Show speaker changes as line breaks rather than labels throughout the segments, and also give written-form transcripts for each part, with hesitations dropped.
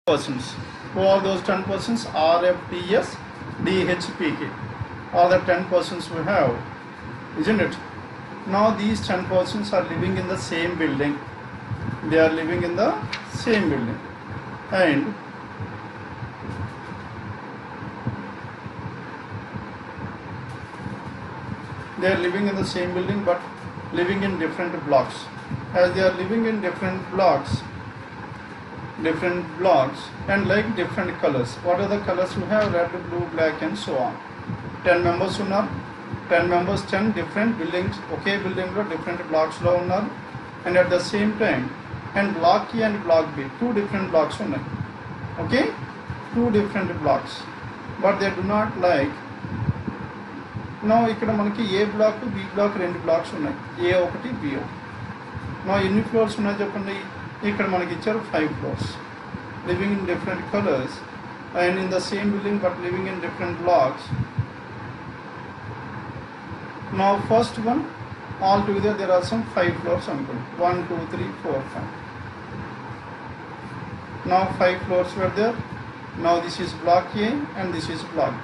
persons. Who are those 10 persons? R, F, T, S, D, H, P, K. All the 10 persons we have, isn't it? Now these 10 persons are living in the same building. They are living in the same building. And they are living in the same building but living in different blocks. As they are living in different blocks and like different colors. What are the colors we have? Red, blue, black and so on. 10 members unnar. 10 members 10 different buildings, okay building lo different blocks lo unnar. And at the same time, and block A and block B, two different blocks unnai. Okay, two different blocks, but they do not like. Now ikkada manaki A block, B block rendu blocks unnai. A okati, B okati. Now ఎన్ని floors ఉన్నాయి చెప్పండి? ఇక్కడ మనకి ఇచ్చారు 5 floors, living in different colors and in the same building but living in different blocks. Now first one, all together there are some 5 floors అనుకోండి. 1, 2, 3, 4, 5. Now 5 floors were there. Now this is block A and this is block B.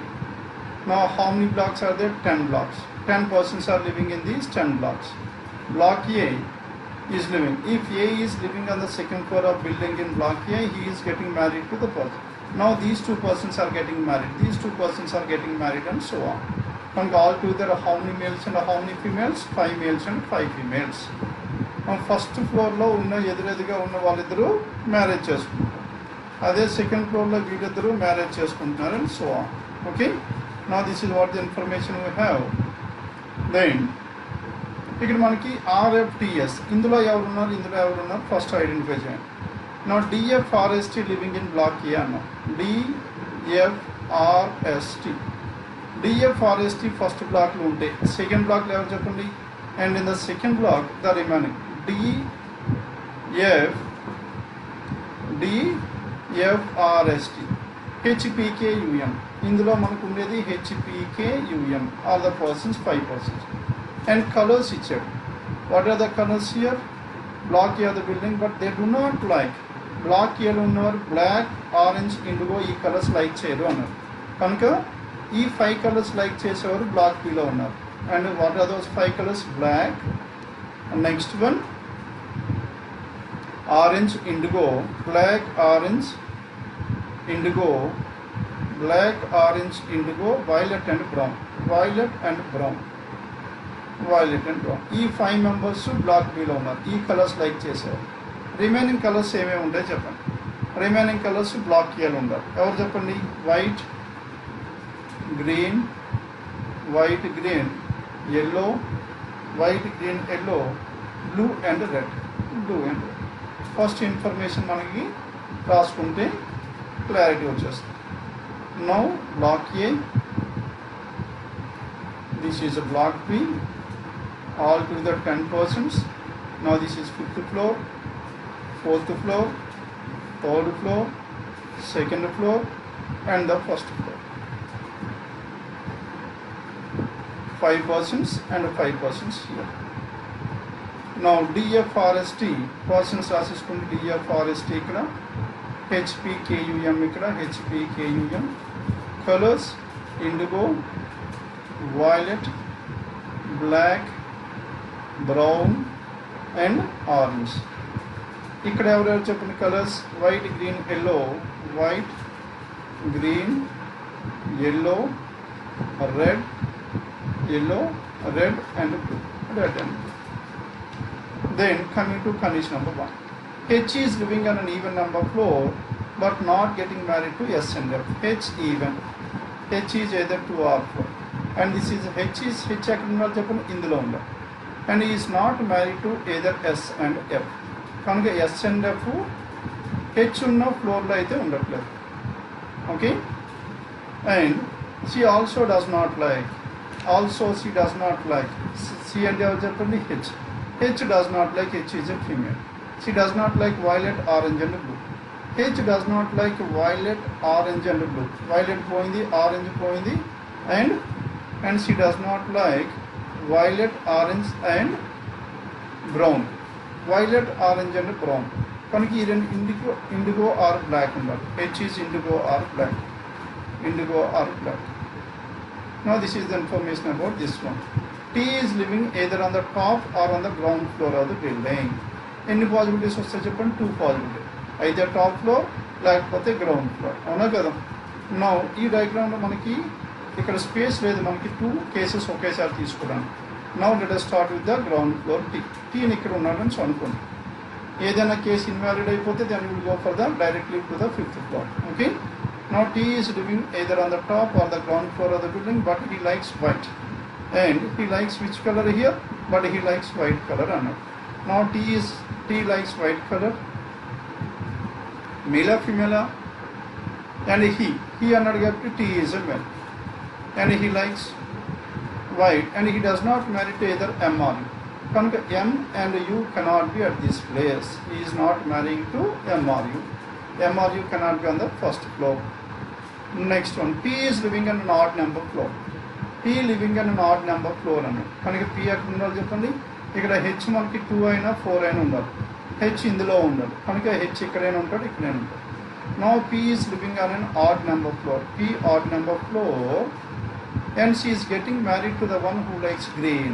Now how many blocks are there? 10 blocks. 10 persons are living in these 10 blocks. Block A is living. If A is living on the second floor of building in block A, he is getting married to the person. Now these 2 persons are getting married. These 2 persons are getting married and so on. And all together how many males and how many females? 5 males and 5 females. On first floor lo unna ఎదురెదుగా ఉన్న వాళ్ళిద్దరూ marriage చేసుకుంటారు. అదే second floor లో వీళ్ళిద్దరూ marriage చేసుకుంటున్నారు and so on. Okay. Now this is what the information we have. Then ఇక్కడ మనకి RFTS, ఇందులో ఎవరున్నారు ఫస్ట్ ఐడెంటిఫై చేయండి. నా DFRST living in block A అన్న. DFRST ఫస్ట్ బ్లాక్లో ఉంటే సెకండ్ బ్లాక్లో ఎవరు చెప్పండి? And in the second block the remaining DFRST HPKUM, ఇందులో మనకు ఉండేది HPKUM, are the persons 5 persons. And colors ఇచ్చాడు. What are the colors here? Block A the building, but they do not like. Block A లో ఉన్నవారు black, orange, indigo ఈ colours like చేయరు అన్నారు. కనుక ఈ 5 కలర్స్ లైక్ చేసేవారు బ్లాక్ B లో ఉన్నారు. And what are those 5 colours? Black, next one orange, indigo, black, orange, indigo, black, orange, indigo, violet and brown. ఈ 5 మెంబర్స్ బ్లాక్ బీలో ఉన్నారు. ఈ కలర్స్ లైక్ చేసేవారు. రిమైనింగ్ కలర్స్ ఏమేమి ఉంటాయి చెప్పండి. రిమైనింగ్ కలర్స్ బ్లాక్ ఏలో ఉండాలి. ఎవరు చెప్పండి? White, green, yellow, white, green, yellow, blue and red. First information మనకి రాసుకుంటే క్లారిటీ వచ్చేస్తుంది. Now black a, this is a block B, all together 10 persons. Now this is 5th floor, 4th floor, 3rd floor, 2nd floor and the 1st floor. 5 persons and 5 persons here. Now DFRST persons రాసేసుకుంటే DFRST ఇక్కడ, HPKUM ఇక్కడ, HPKUM. Colors indigo, violet, black, brown and orange. ఇక్కడ ఎవరెవరు చెప్పిన colours? White, green, yellow, white, green, yellow, red and blue. Then coming to condition number 1, H is living on an even number floor but not getting married to S and F. H even. H is either 2 or 4. And this is H ఎక్కడ ఉండాలి చెప్పండి? ఇందులో ఉండాలి. And is not married to either S and F. కనుక S and F H ఉన్న ఫ్లోర్లో అయితే ఉండట్లేదు. Okay. And she also does not like. She does not like. C అంటే ఎవరు చెప్పండి? H does not like. H is a female. She does not like violet, orange and blue. H does not like violet, orange and blue. Violet పోయింది, orange పోయింది, and she does not like violet, orange and brown. Violet, orange and brown. కనుక ఈ రెండు indigo or black ఉండాలి. H is indigo or black. Now this is the information about this one. T is living either on the top or on the ground floor of the building. ఎన్ని possibilities వస్తాయి చెప్పండి? 2 possibility. అయితే top floor లేకపోతే ground floor. అవునా కదా? Now ఈ డయాగ్రామ్లో మనకి ఇక్కడ స్పేస్ లేదు, మనకి 2 కేసెస్ ఒకేసారి తీసుకోవడానికి. Now let us start with the ground floor. టీని ఇక్కడ ఉన్నాడని అనుకోండి. ఏదైనా కేసు ఇన్వాలిడ్ అయిపోతే దాన్ని will go for the directly to the 5th floor. Okay. Now T is living either on the top or the ground floor of the building, but he likes white. And he likes which color here? But he likes white color. Now T likes white color. Male or female? And he another T is a male. And he likes white, and he does not marry to either M or U. M and U cannot be at this place. He is not marrying to M or U. M or U cannot be on the first floor. Next one, P is living on an odd number floor. P living on an odd number floor అన్నాడు. కనుక P ఎక్కడ ఉండాలి చెప్పండి? ఇక్కడ H మనకి 2 అయినా 4 అయినా ఉండాలి. H ఇందులో ఉండాలి. కనుక H ఇక్కడైనా ఉంటాడు, ఇక్కడైనా ఉంటాడు. Now P is living on an odd number floor. P odd number floor, and she is getting married to the one who likes green.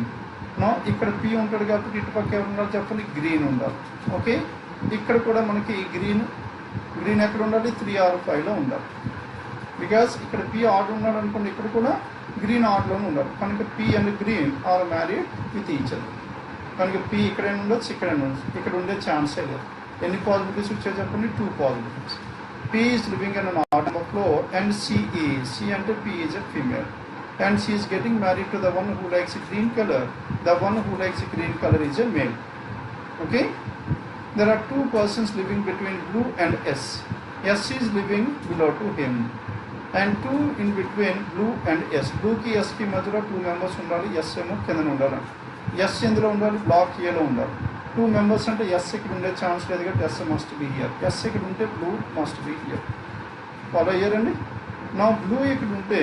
Now ఇక్కడ P ఉంటాడు కాబట్టి ఇటుపక్క ఎవరు ఉండాలి చెప్పండి? గ్రీన్ ఉండాలి. ఓకే. ఇక్కడ కూడా మనకి గ్రీన్ ఎక్కడ ఉండాలి? 3 or 5లో ఉండాలి. బికాస్ ఇక్కడ P ఆర్డర్ ఉన్నాడు అనుకోండి, ఇక్కడ కూడా గ్రీన్ ఆర్డర్లోనే ఉండాలి. కనుక P and green are married with each other. కనుక P ఇక్కడైనా ఉండొచ్చు, ఇక్కడైనా ఉండొచ్చు. ఇక్కడ ఉండే ఛాన్సే లేదు. ఎన్ని పాసిబిలిటీస్ వచ్చాయి చెప్పండి? 2 possibilities. P is living in an odd number floor, and C అంటే P is a female, and she is getting married to the one who likes green color. The one who likes green color is a male. Okay. There are 2 persons living between blue and S. S is living below to him, and 2 in between blue and S. Blue ki S ki మధ్యలో 2 members ఉండాలి. S ఏమో కింద ఉండాలి. S ఎందులో ఉండాలి? Black ఏలో ఉండాలి. 2 members అంటే S ఇక్కడ ఉండే ఛాన్స్ లేదు కాబట్టి S must be here. S ఇక్కడ ఉంటే blue must be here. Follow అయ్యారండి? నా బ్లూ ఇక్కడ ఉంటే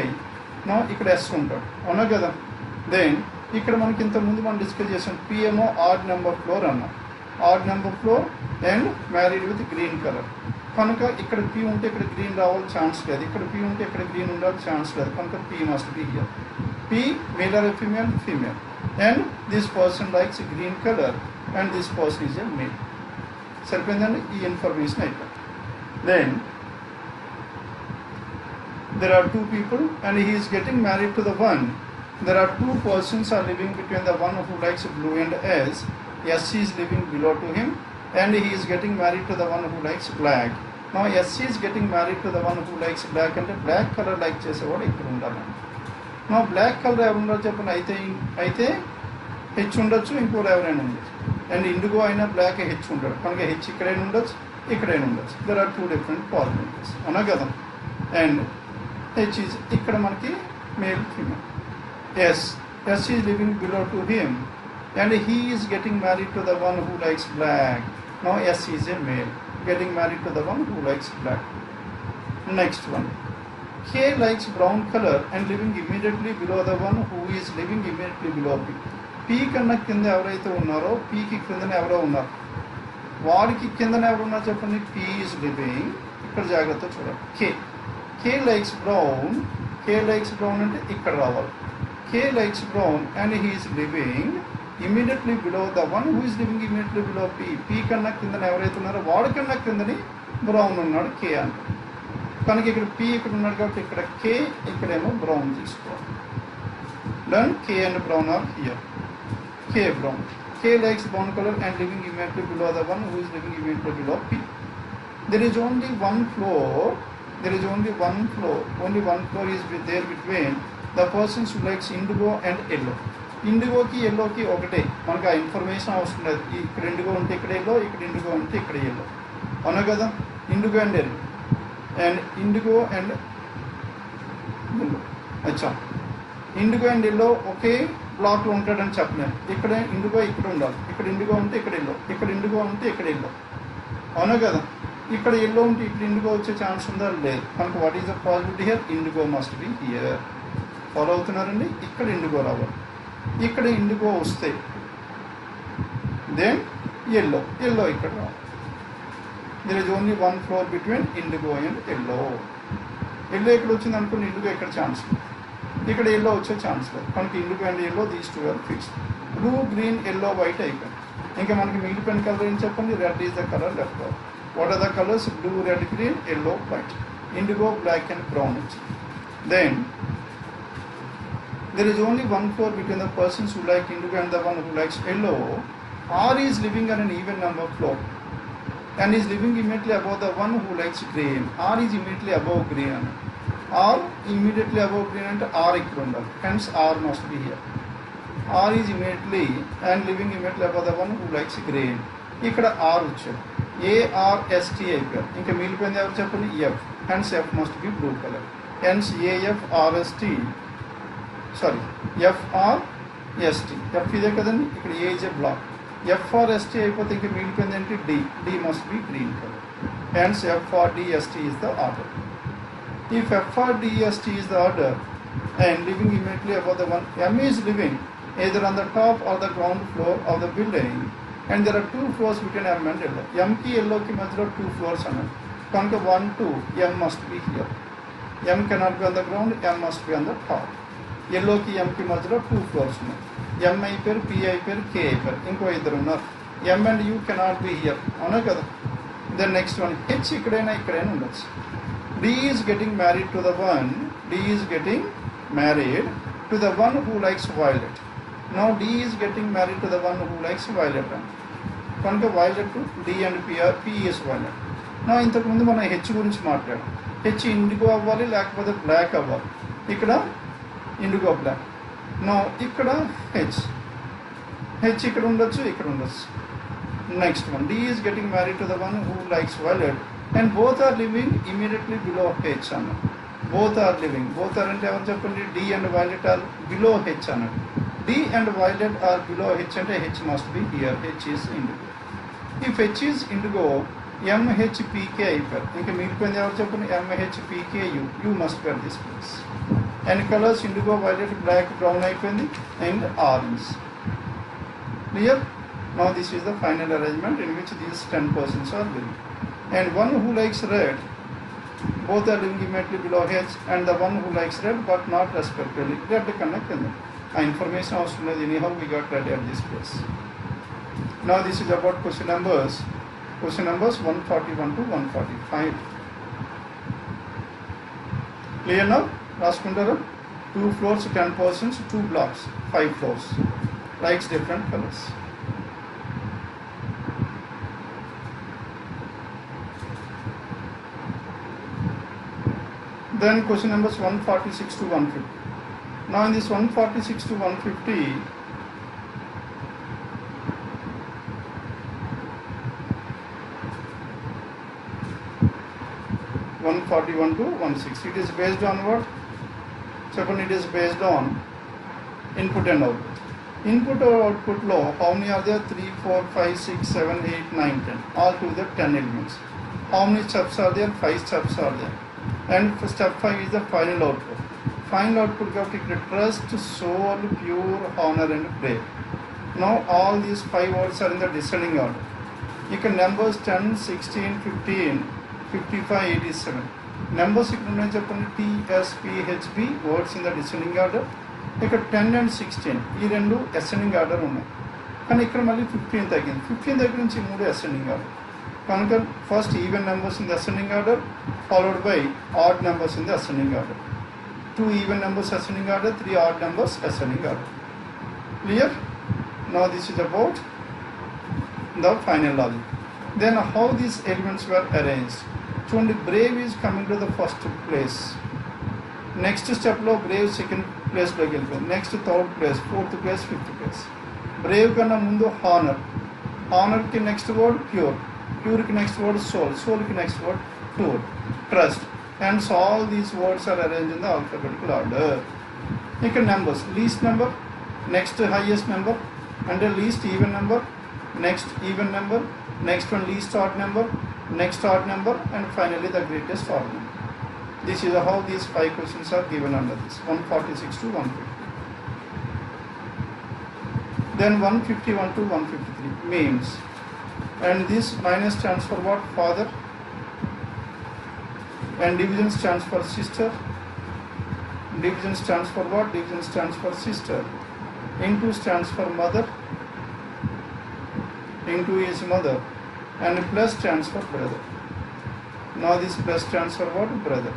నా ఇక్కడ S ఉంటాడు. అవునా కదా? దెన్ ఇక్కడ మనకి ఇంతకుముందు మనం డిస్కస్ చేసాం. P ఏమో ఆడ్ నెంబర్ ఫ్లోర్ అన్నాం. Odd number floor and married with green colour. కనుక ఇక్కడ P ఉంటే ఇక్కడ గ్రీన్ రావాలి ఛాన్స్ లేదు. ఇక్కడ P ఉంటే ఇక్కడ గ్రీన్ ఉండాలి ఛాన్స్ లేదు. కనుక P must be here. P male or female? Female. And this person likes green colour, and this person is a male. సరిపోయిందండి? ఈ ఇన్ఫర్మేషన్ అయిపోయింది. Then there are 2 people, and he is getting married to the one. There are 2 persons are living between the one who likes blue and S. S is living below to him, and he is getting married to the one who likes black. Now S is getting married to the one who likes black, and black color like చేసేవాడు ఇక్కడ ఉండాలి. Now black color ఎవరు ఉండాలి చెప్పండి? అయితే H ఉండొచ్చు, ఇంకోటి ఎవరైనా ఉండొచ్చు. అండ్ ఇండిగో అయినా బ్లాక్ H ఉంటాడు. కనుక H ఇక్కడైనా ఉండొచ్చు, ఇక్కడైనా ఉండొచ్చు. There are 2 different possibilities. అవునా కదా? అండ్ H is ఇక్కడ మనకి male female. S is living below to him, and he is getting married to the one who likes black. Now S is a male getting married to the one who likes black. Next one, K likes brown color and living immediately below the one who is living immediately below P. P కన్నా కింద ఎవరైతే ఉన్నారో P కి కిందనే ఎవరో ఉన్నారు. వాడికి కిందనే ఎవరు ఉన్నారు చెప్పండి? P is living, ఇక్కడ జాగ్రత్త చూడండి. K likes brown. K likes brown అంటే ఇక్కడ రావాలి. K likes brown, and he is living immediately below the one who is living immediately below P. P కన్నా కిందన ఎవరైతే ఉన్నారో వాడి కన్నా కిందని బ్రౌన్ ఉన్నాడు K అంటే. కనుక ఇక్కడ P ఇక్కడ ఉన్నాడు కాబట్టి ఇక్కడ K, ఇక్కడేమో బ్రౌన్ తీసుకోవాలి. Then K and brown are here. K brown. K likes brown color and living immediately below the one who is living immediately below P. There is only one floor. Only one floor is there between the persons who likes indigo and yellow. ఇండిగోకి ఎల్లోకి ఒకటే. మనకు ఆ information అవసరం లేదు. ఇక్కడ IndiGo ఉంటే ఇక్కడ yellow, ఇక్కడ ఇండిగో ఉంటే ఇక్కడ ఎల్లో. అవునా కదా? IndiGo and yellow, and IndiGo and yellow. అచ్చా, ఇండిగో అండ్ ఎల్లో ఒకే బ్లాక్లో ఉంటాడని చెప్పలేము. ఇక్కడ ఇండిగో ఇక్కడ ఉండాలి. ఇక్కడ ఇండిగో ఉంటే ఇక్కడ ఎల్లో, ఇక్కడ ఇండిగో ఉంటే ఇక్కడ ఎల్లో. అవునా కదా? ఇక్కడ ఎల్లో ఉంటే ఇక్కడ ఇండిగో వచ్చే ఛాన్స్ ఉందా? లేదు. కనుక what is the possibility here? Indigo must be here. Follow అవుతున్నారండి? ఇక్కడ ఇండిగో రావాలి. ఇక్కడ ఇండిగో వస్తే దెన్ ఎల్లో ఇక్కడ రావాలి. there is only one floor between indigo and yellow. Yellow ఇక్కడ వచ్చింది అనుకోండి, ఇండిగో ఇక్కడ ఛాన్స్ లేదు, ఇక్కడ ఎల్లో వచ్చే ఛాన్స్ లేదు. మనకి indigo and yellow these two are fixed. Blue green yellow white అయిపోయింది. ఇంకా మనకి మిగిలిపోయిన కలర్ ఏం చెప్పండి, red is the colour left over. What are the colours? Blue, red, green, yellow, white. Indigo, black and brown. Then there is only one floor between the persons who like indigo and the one who likes yellow. R is living on an even number floor and is living immediately above the one who likes green. R is immediately above green. R immediately above green and R ikkada undali. Hence R must be here. R is immediately and living immediately above the one who likes green. ikkada R vachadu. ARST అయిపోయారు. ఇంకా మిగిలిపోయింది ఎవరు చెప్పండి? F. Hence F must be blue color. Hence AFRST, sorry, FRST. F ఇదే కదండి, ఇక్కడ A is a block. FRST అయిపోతే ఇంకా మిగిలిపోయింది ఏంటి? D. D must be green color. Hence FRDST is the order. If FRDST is the order and living immediately above the one, M is living either on the top or the ground floor of the building. And there are two floors between M and yellow. M ki yellow ki madhyalo two floors annadu. Kanka 1, 2, M must be here. M cannot be on the ground, M must be on the top. Yellow ki M ki madhyalo two floors unnai. M అయిపోయారు, P అయిపోయారు, K అయిపోయారు, ఇంకో ఇద్దరు ఉన్నారు. M and U cannot be here. అవునా కదా? Then next one, H ఇక్కడైనా ఉండొచ్చు. D is getting married to the one. D is getting married to the one who likes violet. Now D is getting married to the one who likes violet. కనుక violet D and P is violet. నా ఇంతకుముందు మనం H గురించి మాట్లాడాం. H IndiGo అవ్వాలి లేకపోతే black అవ్వాలి. ఇక్కడ ఇండిగో బ్లాక్. నా ఇక్కడ హెచ్ ఇక్కడ ఉండొచ్చు, ఇక్కడ ఉండొచ్చు. Next one, D is getting married to the one who likes violet and both are living immediately below H అన్నాడు. Both are living, both are అంటే ఎవరు చెప్పండి? D and violet are below H అన్నాడు. D and violet are below H and H must be here. H is indigo. If H is indigo, MHPK అయిపోయారు. ఇంకా మిగిలిపోయింది ఎవరు చెప్పండి? MHPKU. U must be at this place. And colors indigo, violet, black, brown అయిపోయింది and orange. Clear? Now this is the final arrangement in which these 10 persons are living. And one who likes red, both are living immediately below H, and the one who likes red but not respectively. Red connect in them. Information అవసరం లేదు. Anyhow we got ready at this place. Now this is about question numbers 141 to 145. Clear now? రాసుకుంటారా? 2 floors, 10 persons, 2 blocks, 5 floors. Likes different colors. Then question numbers 146 to 150. Now in this 146 to 150, 141 to 160. It is based on what? Second, it is based on input and output. Input or output law, how many are there? 3, 4, 5, 6, 7, 8, 9, 10. All together 10 elements. How many steps are there? 5 steps are there. And step 5 is the final output. Final output of trust, soul, pure, honor and brave. Now all these 5 words are in the descending order. You can numbers 10, 16, 15, 55, 87. Numbers ఇక్కడ ఉన్నాయి చెప్పండి. T, S, P, H, B words in the descending order. ఇక్కడ 10 and 16 ఈ రెండు ascending order ఉన్నాయి. కానీ ఇక్కడ మళ్ళీ 15 తగ్గింది. 15 దగ్గర నుంచి 3 ascending order. కనుక first even numbers in the ascending order followed by odd numbers in the ascending order. 2 even numbers ascending order, 3 odd numbers ascending order. Clear? Now this is about the final logic. Then how these elements were arranged. So only brave is coming to the first place. Next step lo brave second place lo gelipindi. Next third place, fourth place, fifth place. Brave kanna mundu honor. Honor ki next word pure. Pure ki next word soul. Soul ki next word pure. Trust. Hence all these words are arranged in the alphabetical order. You can numbers, least number, next highest number, and the least even number, next even number, next one least odd number, next odd number, and finally the greatest odd number. This is how these 5 questions are given under this 146 to 150. Then 151 to 153 means And this minus stands for what? Father. And division stands for sister. Division stands for what? Division stands for sister. Into stands for mother. Into is mother. And plus stands for brother. Now this plus stands for what? Brother.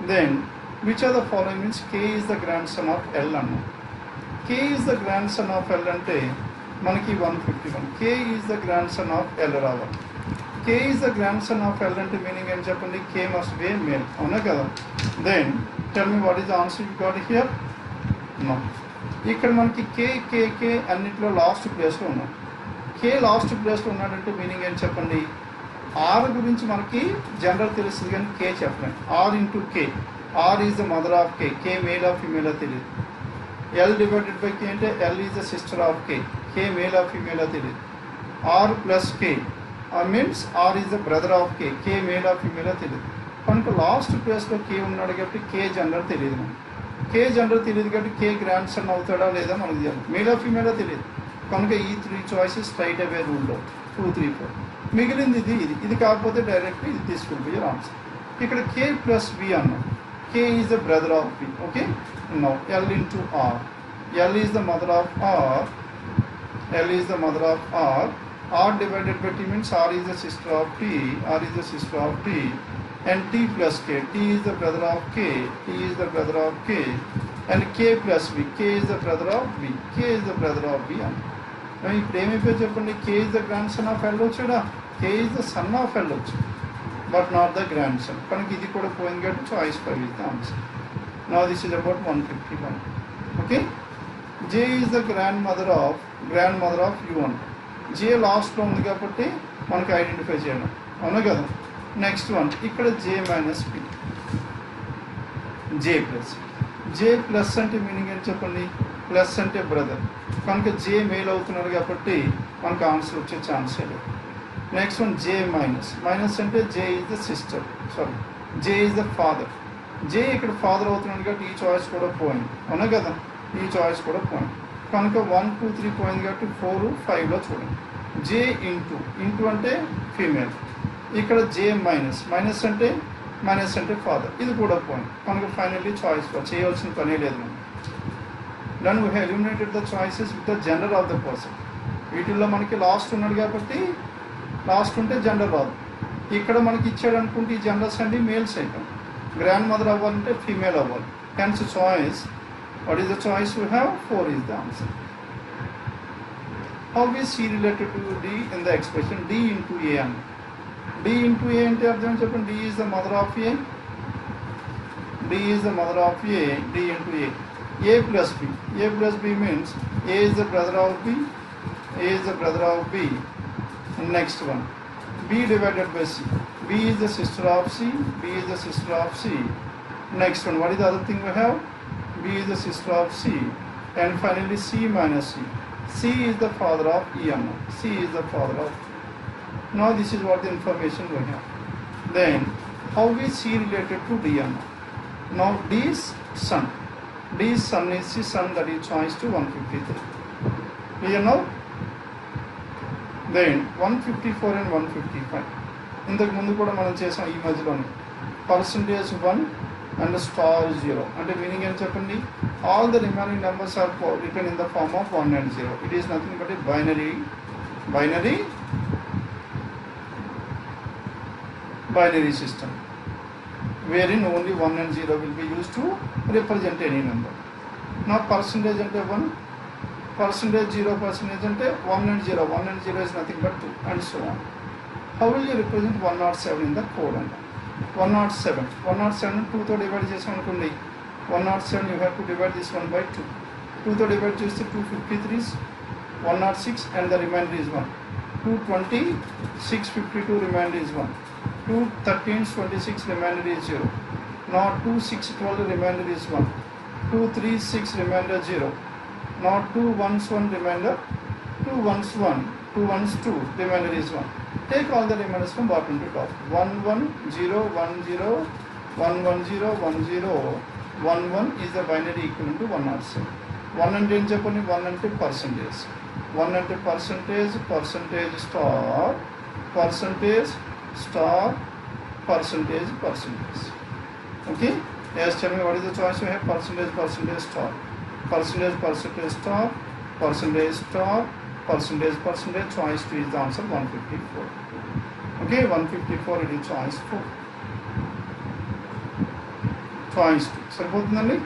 Then which of the following means K is the grandson of L అన్న. K is the grandson of L అంటే మనకి 151. K is the grandson of L రావాలి. K is the grandson of L అంటే meaning ఏం చెప్పండి? K must be a male. అవునా కదా? Then tell me what is the answer you got here? No. ఇక్కడ మనకి K అన్నిట్లో లాస్ట్ ప్లేస్లో ఉన్నాం. K లాస్ట్ ప్లేస్లో ఉన్నాడంటే మీనింగ్ ఏం చెప్పండి? R గురించి మనకి జనరల్ తెలుస్తుంది కానీ K చెప్పండి. R into K. R is the mother of K. K male of female తెలియదు. L డివైడెడ్ బై K అంటే L is the sister of K. K male of female తెలియదు. R plus K means R is the brother of K. K male of female తెలియదు. కనుక last ప్లేస్లో K ఉన్నాడు కాబట్టి K gender తెలియదు మనకి. K gender తెలియదు కాబట్టి K గ్రాండ్ సన్ అవుతాడా లేదా మనకు తెలియదు. మేల్ ఆఫ్ ఫీమేల్ తెలియదు. కనుక ఈ 3 చాయిసెస్ స్ట్రైట్ అవే రూల్ అవుట్ 2, 3, 4. మిగిలింది ఇది కాకపోతే డైరెక్ట్ ఇది తీసుకుంటే ఆన్సర్. ఇక్కడ K ప్లస్ B అన్నాం. K is the brother of B. Okay. Now L into R. L is the mother of R. L is the mother of R. R divided by T means R is the sister of T. R is the sister of T. And T plus K. T is the brother of K. T is the brother of K. And K plus B. K is the brother of B. K is the brother of B. Now ఇప్పుడు ఏమైపోయి చెప్పండి? K is the grandson of L వచ్చాడా? K is the son of L వచ్చాడు. But not the grandson. కనుక ఇది కూడా పోయింది కాబట్టి choice 5 is the answer. Now this is about 151. Okay. J is the grandmother of U1. J లాస్ట్లో ఉంది కాబట్టి మనకి ఐడెంటిఫై చేయడం. అవునా కదా? నెక్స్ట్ వన్ ఇక్కడ J minus P. J plus. J plus అంటే మీనింగ్ ఏం చెప్పండి? ప్లస్ అంటే బ్రదర్. కనుక J మేల్ అవుతున్నాడు కాబట్టి మనకు ఆన్సర్ వచ్చే ఛాన్సే లేదు. Next one J minus. Minus అంటే J is the sister. J is the father. J ఇక్కడ ఫాదర్ అవుతున్నాడు కాబట్టి ఈ చాయిస్ కూడా పోయింది. అవునా కదా? ఈ చాయిస్ కూడా పోయింది. కనుక 1, 2, 3 పోయింది కాబట్టి 4, 5లో చూడండి. J ఇంటూ అంటే ఫీమేల్. ఇక్కడ J మైనస్ అంటే ఫాదర్. ఇది కూడా పోయింది. కనుక ఫైనల్లీ చాయిస్ చేయవలసిన పనే లేదు మనం. Then we have eliminated the choices with the gender of the person. వీటిల్లో మనకి లాస్ట్ ఉన్నాడు కాబట్టి లాస్ట్ ఉంటే జెండర్ రాదు. ఇక్కడ మనకి ఇచ్చాడు అనుకుంటే ఈ జెండర్స్ అండి మేల్స్ అయిపోయి. గ్రాండ్ మదర్ అవ్వాలంటే ఫీమేల్ అవ్వాలి. Hence choice what is the choice we have? 4 is the answer. How is C related to D in the expression D into A అని? D into A అంటే అర్థం చెప్పండి. D is the mother of A. D is the mother of A. D into A. A plus B. A plus B means A is the brother of B. A is the brother of B. Next one. B divided by C. B is the sister of C. B is the sister of C. Next one. What is the other thing we have? B is the sister of C. And finally C minus C. C is the father of E. C is the father of. Now this is what the information we have. Then how is C related to D? Now D's son. D's son is the son that is choice to 153. Clear now? Then 154 and 155. ఇంతకు ముందు కూడా మనం చేసాం ఈ మధ్యలోనే. Percentage 1 and star 0 అంటే meaning ఏం చెప్పండి? All the remaining numbers are return in the form of 1 and 0. It is nothing but a binary system wherein only 1 and 0 will be used to represent any number. Now percentage అంటే 1, percentage 0, percentage అంటే 1 and 0. 1 and 0 is nothing but 2 and so on. How will you represent 107 in the code? 107 2తో divide చేసాం అనుకోండి. 107 you have to divide this one by 2. 2తో divide చేస్తే 253s, 106 and the remainder is 1. 220, 652 remainder is 1. 2 13s 26 remainder is 0. Now 2 6 12 remainder is 1. 2 3 6 remainder 0. Now 2 1s 1 remainder, 2 1s 1, 2 1s 2 remainder is 1. Take all the remainders from bottom to top. 1 1 0 1 0 1 1 0 1 0 1 1 is the binary equivalent to 107. 1 అంటే ఏం చెప్పండి? 1 అంటే percentage. 1 అంటే percentage, percentage star, percentage star, percentage, percentage. Okay, yes, tell me what is the choice you have? Percentage, percentage star, percentage, percentage star, percentage star, percentage, percentage. Choice 2 is the answer 154. Okay, 154 it is choice 4. Choice 2. సరిపోతుందండి.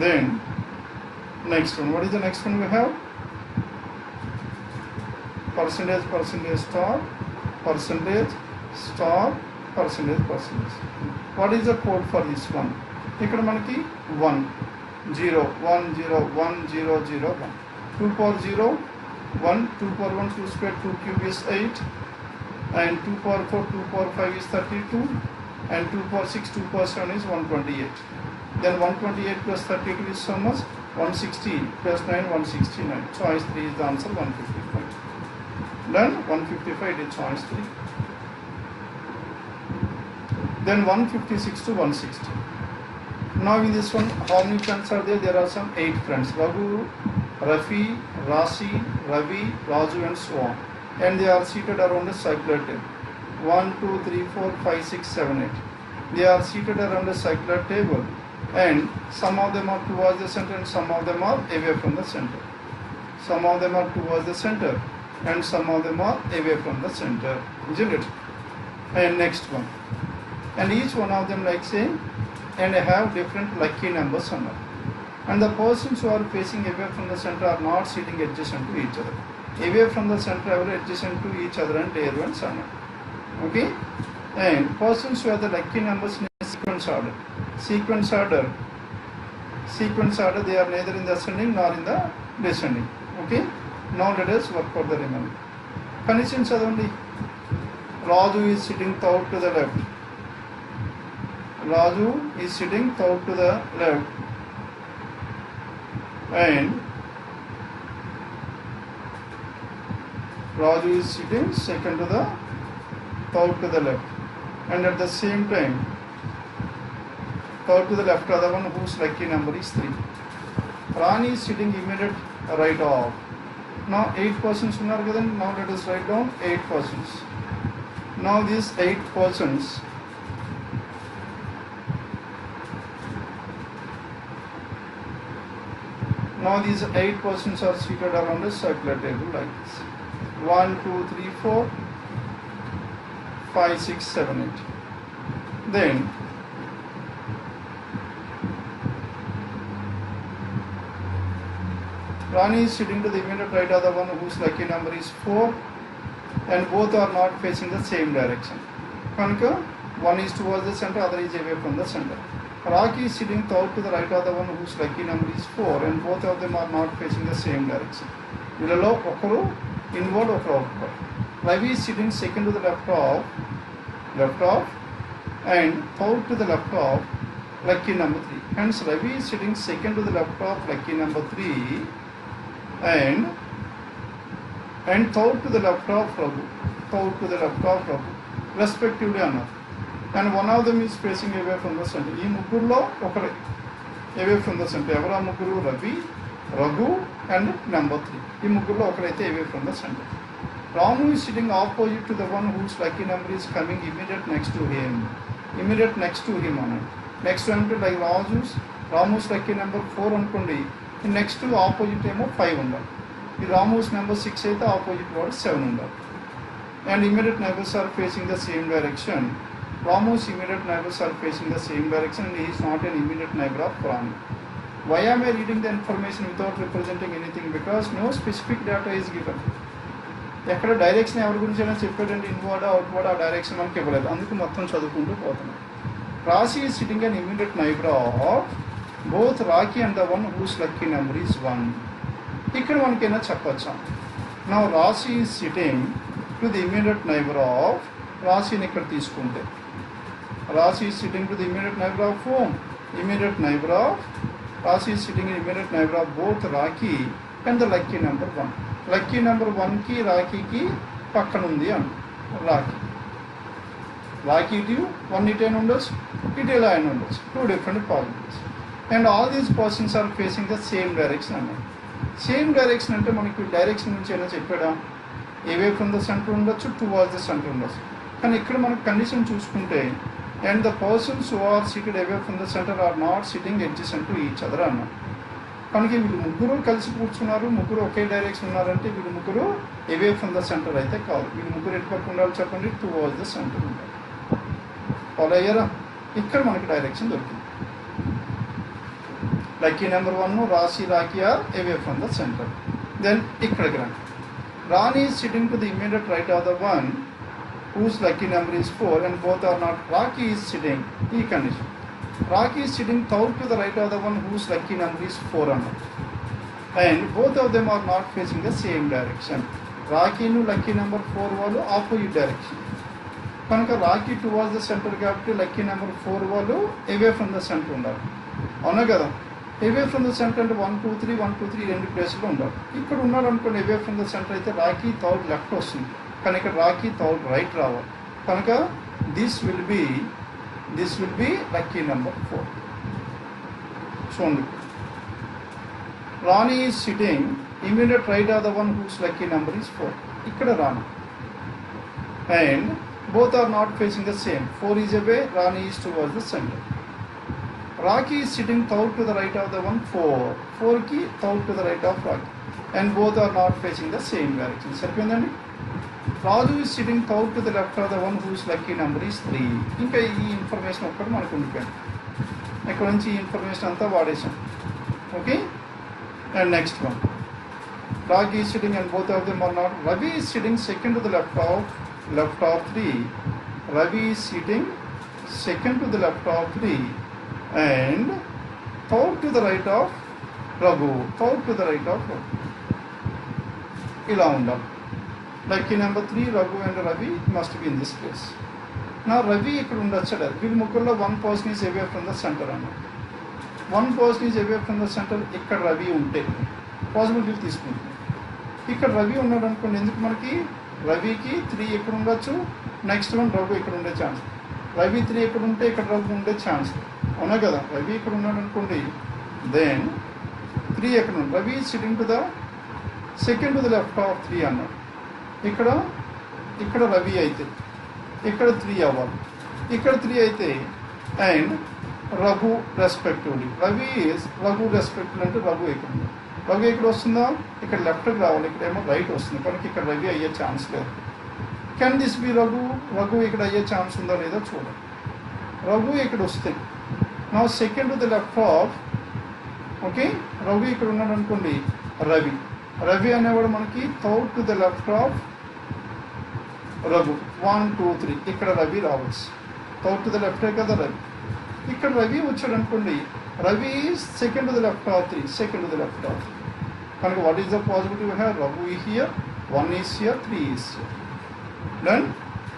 Then next one, what is the next one we have? Percentage, percentage star, percentage star, percentage, percentage. What is the code for this one? ఇక్కడ మనకి 1 0 1 0 1 0 0 1, 2 power 0 1, 2 power 1 2 square 2 cube is 8, and 2 power 4 2 power 5 is 32, and 2 power 6 2 power 7 is 128. Then 128 plus 32 is so much? 160 plus 9 169. Choice 3 is the answer 155. Done. 155 it is choice 3. Then 156 to 160. Now in this one, how many friends are there? There are some 8 friends. Raghu, Rafi, Rasi, Ravi, Raju and so on. And they are seated around a circular table. 1, 2, 3, 4, 5, 6, 7, 8. They are seated around a circular table, and some of them are towards the center and some of them are away from the center. Some of them are towards the center and some of them are away from the center, isn't it? And next one, and each one of them like saying, and have different lucky numbers on it. And the persons who are facing away from the center are not sitting adjacent to each other. Away from the center are adjacent to each other and air and sun. Okay, and persons who have the lucky numbers in a sequence order. Sequence order, they are neither in the ascending nor in the descending. Okay, now let us work for the remaining. Conditions only. Raju is sitting third to the left. Raju is sitting third to the left, and Raju is sitting second to the third to the left, and at the same time third to the left other one whose lucky number is 3. Rani is sitting immediate right off. Now 8 persons are given. Now let us write down 8 persons. Now these 8 persons are seated around a circular table like this. 1, 2, 3, 4, 5, 6, 7, 8. Then Rani is sitting to the immediate right of the one whose lucky number is 4, and both are not facing the same direction. Kanuka, one is towards the center, other is away from the center. Raki is sitting third to the right of the one whose lucky number is 4, and both of them are not facing the same direction. Vilalo okaru inward, okaru outward. Ravi is sitting second to the left of, and third to the left of lucky number 3. Hence Ravi is sitting second to the left of lucky number 3, and third to the left of Raghu, respectively another. And one of them is facing away from the center. Ee muggurlo okare away from the center. Evara mugguru? Ravi, Raghu and number 3. Ee muggurlo okaraithe away from the center. Ramu is sitting opposite to the one whose lucky number is coming immediate next to him. Next to him to like Ramu's lucky number 4 anukondi. Next to opposite emo 5 undali. Ramu's number 6 aithe opposite word 7 undali. And immediate neighbors are facing the same direction. Ramu's immediate neighbors are facing the same direction, and he is not an immediate neighbor of Rami. Why am I reading the information without representing anything? Because no specific data is given. ఎక్కడ direction ఎవరి గురించి అయినా చెప్పాడంటే inward outward ఆ direction మనకి ఇవ్వలేదు, అందుకు మొత్తం చదువుకుంటూ పోతున్నాం. Rashi is sitting on immediate neighbour of both Rakhi and the one whose lucky number is 1. ఇక్కడ మనకైనా చెప్పచ్చా? నా Rashi is sitting to the immediate neighbour of, రాశిని ఇక్కడ తీసుకుంటే Rashi is sitting to the immediate neighbour of whom, immediate neighbour of Rashi is sitting in immediate neighbour of both Rakhi and the lucky number 1. Lucky number 1కి రాఖీకి పక్కన ఉంది అని రాఖీ ఇటు 1 ఇటు అయినా ఉండొచ్చు, ఇటు ఇలా అయినా ఉండొచ్చు, 2 different possibilities. And all these persons are facing the same direction అన్నమాట. సేమ్ డైరెక్షన్ అంటే మనకి డైరెక్షన్ నుంచి ఏమైనా చెప్పాడా? అవే ఫ్రమ్ ద సెంటర్ ఉండొచ్చు, టువర్డ్స్ ద సెంటర్ ఉండొచ్చు. కానీ ఇక్కడ మనకు కండిషన్ చూసుకుంటే and the persons who are seated away from the centre are not sitting adjacent to each other అన్నారు. కనుక వీళ్ళు ముగ్గురు కలిసి కూర్చున్నారు, ముగ్గురు ఒకే డైరెక్షన్ ఉన్నారంటే వీళ్ళు ముగ్గురు అవే ఫ్రమ్ ద సెంటర్ అయితే కాదు. వీళ్ళు ముగ్గురు ఎటుపక్క ఉండాలి చెప్పండి? టువర్డ్స్ ద సెంటర్ ఉండాలి. ఫాలో అయ్యారా? ఇక్కడ మనకి డైరెక్షన్ దొరికింది. Lucky number 1 Rashi Rakhi are away from the centre. Then ఇక్కడికి రండి. Rani is sitting to the immediate right of the one whose lucky number is 4 and both are not. Raki is sitting, ఈ condition. Raki is sitting third to the right of the one whose lucky number is 4 and both of them are not facing the same direction. Raki ను lucky number 4 వాళ్ళు opposite direction. కనుక Rakhi towards the centre కాబట్టి lucky number 4 వాళ్ళు అవే from the centre ఉండాలి. అవునా కదా? అవే from the centre అంటే 1 2 3 1 2 3 రెండు ప్లేస్లో ఉండాలి. ఇక్కడ ఉన్నాడు అనుకోండి అవే ఫ్రమ్ ద సెంటర్ అయితే రాఖీ థర్డ్ లెఫ్ట్ వస్తుంది, కానీ ఇక్కడ రాఖీ థర్డ్ రైట్ రావాలి. కనుక this will be lucky number 4. చూడండి, Rani is sitting immediate right of the one whose lucky number is 4. ఇక్కడ Rani and both are not facing the same. 4 is away, Rani is towards the center. Raki is sitting third to the right of the one 4. 4 ki third to the right of Raki. And both are not facing the same direction. Saripindandi. Raju is sitting third to the left of the one whose lucky number is 3. Inka ee information okkadu manaku undipandi. Ikkada nunchi ee information anta vaadesam. Okay? And next one. Raki is sitting and both of them are not. Ravi is sitting second to the left of 3. Ravi is sitting second to the left of 3 and third to the right of Raghu. Third to the right of Raghu. ఇలా ఉండాలి. Lucky number 3 Raghu and Ravi must be in this place. నా రవి ఇక్కడ ఉండొచ్చాడు. వీళ్ళ ముగ్గురులో 1 person is away from the center అన్నమాట. 1 person is away from the center. ఇక్కడ రవి ఉంటే possibility తీసుకుంటుంది. ఇక్కడ రవి ఉన్నాడు అనుకోండి, ఎందుకు మనకి రవికి 3 ఎక్కడ ఉండొచ్చు, నెక్స్ట్ వన్ రఘు ఇక్కడ ఉండే ఛాన్స్. రవి 3 ఎక్కడ ఉంటే ఇక్కడ రఘు ఉండే ఛాన్స్. అవునా కదా? రవి ఇక్కడ ఉన్నాడు అనుకోండి, దెన్ 3 ఎక్కడ ఉంది? Ravi sitting to the second to the left of 3 అన్నాడు. ఇక్కడ రవి అయితే ఇక్కడ 3 అవ్వాలి. ఇక్కడ 3 అయితే and Raghu respectively. Raghu respectively అంటే రఘు ఇక్కడ ఉంది. రఘు ఇక్కడ వస్తుందా? ఇక్కడ లెఫ్ట్కి రావాలి, ఇక్కడేమో రైట్ వస్తుంది. కనుక ఇక్కడ రవి అయ్యే ఛాన్స్ లేదు. Can this be Raghu? Raghu ఇక్కడ అయ్యే ఛాన్స్ ఉందా లేదా చూడండి. రఘు ఇక్కడ వస్తే నా second to the left of, okay, Raghu ఇక్కడ ఉన్నాడు అనుకోండి, రవి అనేవాడు మనకి third to the left of Raghu. 1 2 3 ఇక్కడ రవి రావచ్చు. థర్డ్ టు ద లెఫ్టే కదా రవి. ఇక్కడ రవి వచ్చాడు అనుకోండి, Ravi second to the left of 3, second to the left of 3. కనుక what is the possibility we have? Raghu is here, 1 is here, 3 is here. Then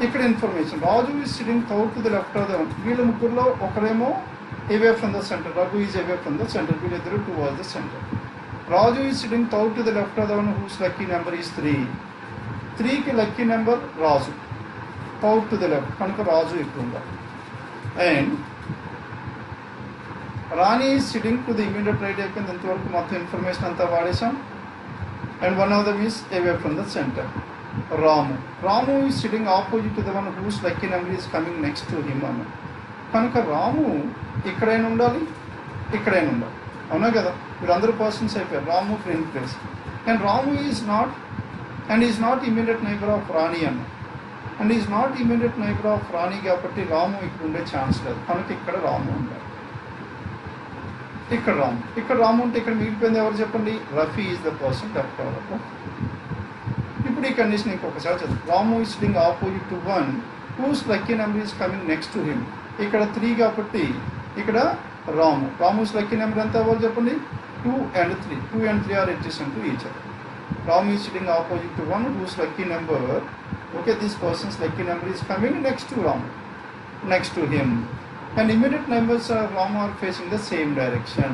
ఇక్కడ information, Raju is sitting third to the left of the one. వీళ్ళ ముగ్గురులో ఒకరేమో away from the centre, Raghu is away from the centre, వీళ్ళిద్దరు towards the centre. Raju is sitting third to the left of the one whose lucky number is 3. 3కి lucky number Raju, third to the left, కనుక రాజు ఇక్కడ ఉండాలి. And Rani is sitting to the immediate right. అయిపోయింది ఇంతవరకు మొత్తం information అంతా వాడేసాం. And one of them is away from the centre. Ramu is sitting opposite to the one whose lucky number is coming next to him అన్న. కనుక రాము ఇక్కడైనా ఉండాలి, ఇక్కడైనా ఉండాలి. అవునా కదా? వీళ్ళందరూ పర్సన్స్ అయిపోయారు. Ramu friend place. And Ramu is not immediate neighbour of Rani అన్న. And is not immediate neighbour of Rani కాబట్టి రాము ఇక్కడ ఉండే ఛాన్స్ లేదు. కనుక ఇక్కడ రాము ఉండాలి. ఇక్కడ రాము ఉంటే ఇక్కడ మిగిలిపోయింది ఎవరు చెప్పండి? Rafi is the person left over. ఇప్పుడు ఈ కండిషన్ ఇంకొకసారి చదువు. Ramu is sitting opposite to one whose lucky number is coming next to him. ఇక్కడ 3 కాబట్టి ఇక్కడ రాముస్ లక్కీ నెంబర్ ఎంత అవ్వాలి చెప్పండి? 2 and 3. 2 and 3 are adjacent to each other. Ram is sitting opposite to one whose lucky number, okay, this person's lucky number is coming next to Ram, next to him. And immediate neighbors of Ram are facing the same direction.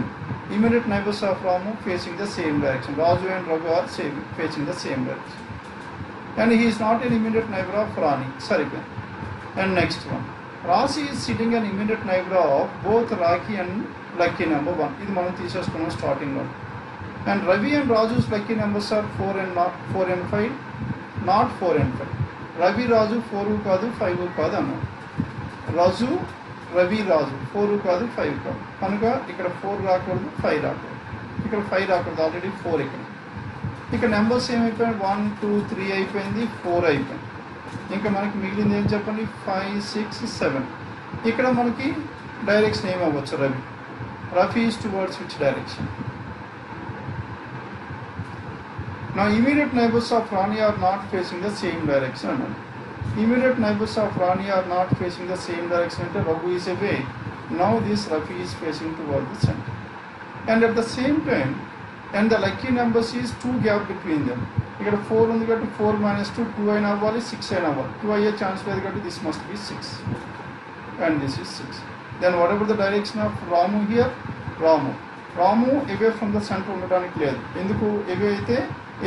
Immediate neighbors of Ram facing the same direction. Raju and Raghu are facing the same direction. And he is not an immediate neighbor of Rani. Sorry. And next one. Rasi is sitting an immediate neighbor of both Raki and lucky number 1. This మనం తీసేసుకున్నాం starting లో. And Ravi and Raju's lucky numbers are 4 and 5, not 4 and 5. Ravi Raju 4 కాదు 5 కాదు అన్నాడు. Ravi Raju 4 కాదు 5 కాదు కనుక ఇక్కడ 4 రాకూడదు 5 రాకూడదు, ఇక్కడ 5 రాకూడదు, ఆల్రెడీ 4 ఇక్కడ. ఇక్కడ నెంబర్స్ ఏమైపోయాయి, 1 2 3 అయిపోయింది, 4 అయిపోయింది. ఇంకా మనకి మిగిలింది ఏం చెప్పండి, 5 6 7. ఇక్కడ మనకి డైరెక్షన్ ఏమి అవ్వచ్చు, Ravi is towards which direction? Now immediate neighbors of Rani are not facing the same direction. Immediate neighbors of Rani are not facing the same direction. Raghu is away. Now this Rafi is facing towards the center. And at the same time, and the lucky numbers is 2 gap between them. You got 4 on the 4 minus 2, 2 అయినా అవ్వాలి, 6 అయినా అవ్వాలి. 2 అయ్యే chance లేదు కాబట్టి this must be 6. And this is 6. Then whatever the direction of Ramu here, Ramu away from the center ఉండడానికి లేదు. ఎందుకు away అయితే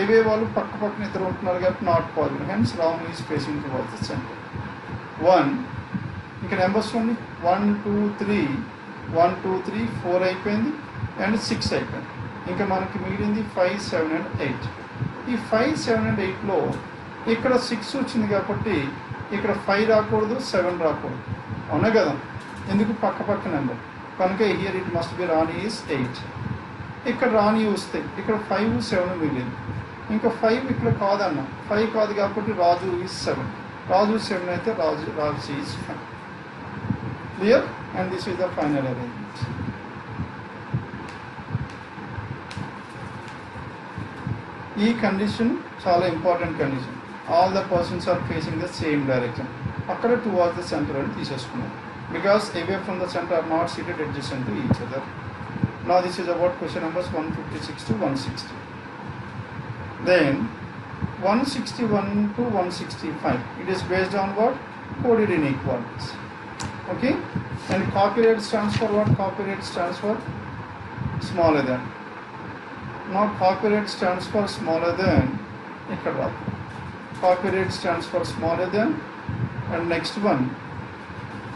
away వాళ్ళు పక్కన ఇద్దరు ఉంటున్నారు కాబట్టి not possible. Hence Ramu is facing towards the center. 1 ఇంకా నెంబర్స్ చూడండి, 1 2 3 1 2 3 4 అయిపోయింది అండ్ 6 అయిపోయింది. ఇంకా మనకి మిగిలింది 5 7 and 8. ఈ 5 7 and 8లో ఇక్కడ 6 వచ్చింది కాబట్టి ఇక్కడ 5 రాకూడదు 7 రాకూడదు, అవునా కదా, ఎందుకు పక్క నెంబర్ కనుక here it must be Rani is 8. ఇక్కడ రాణి వస్తే ఇక్కడ 5 7 మిగిలింది, ఇంకా 5 ఇక్కడ కాదన్న, 5 కాదు కాబట్టి రాజు ఈజ్ 7. రాజు 7 అయితే Raju is 5. Clear? And this is the final arrangement. ఈ కండిషన్ చాలా important condition. All the persons are facing the same direction. అక్కడ టువార్డ్స్ ద సెంటర్ అని తీసేసుకున్నాం. Because away from the center are not seated adjacent to each other. Now this is about question numbers 156 to 160. Then 161 to 165. It is based on what? Coded inequalities. Okay? And copyright stands for what? Copyright stands for smaller than. Now copyright stands for smaller than. Copyright stands for smaller than. And next one.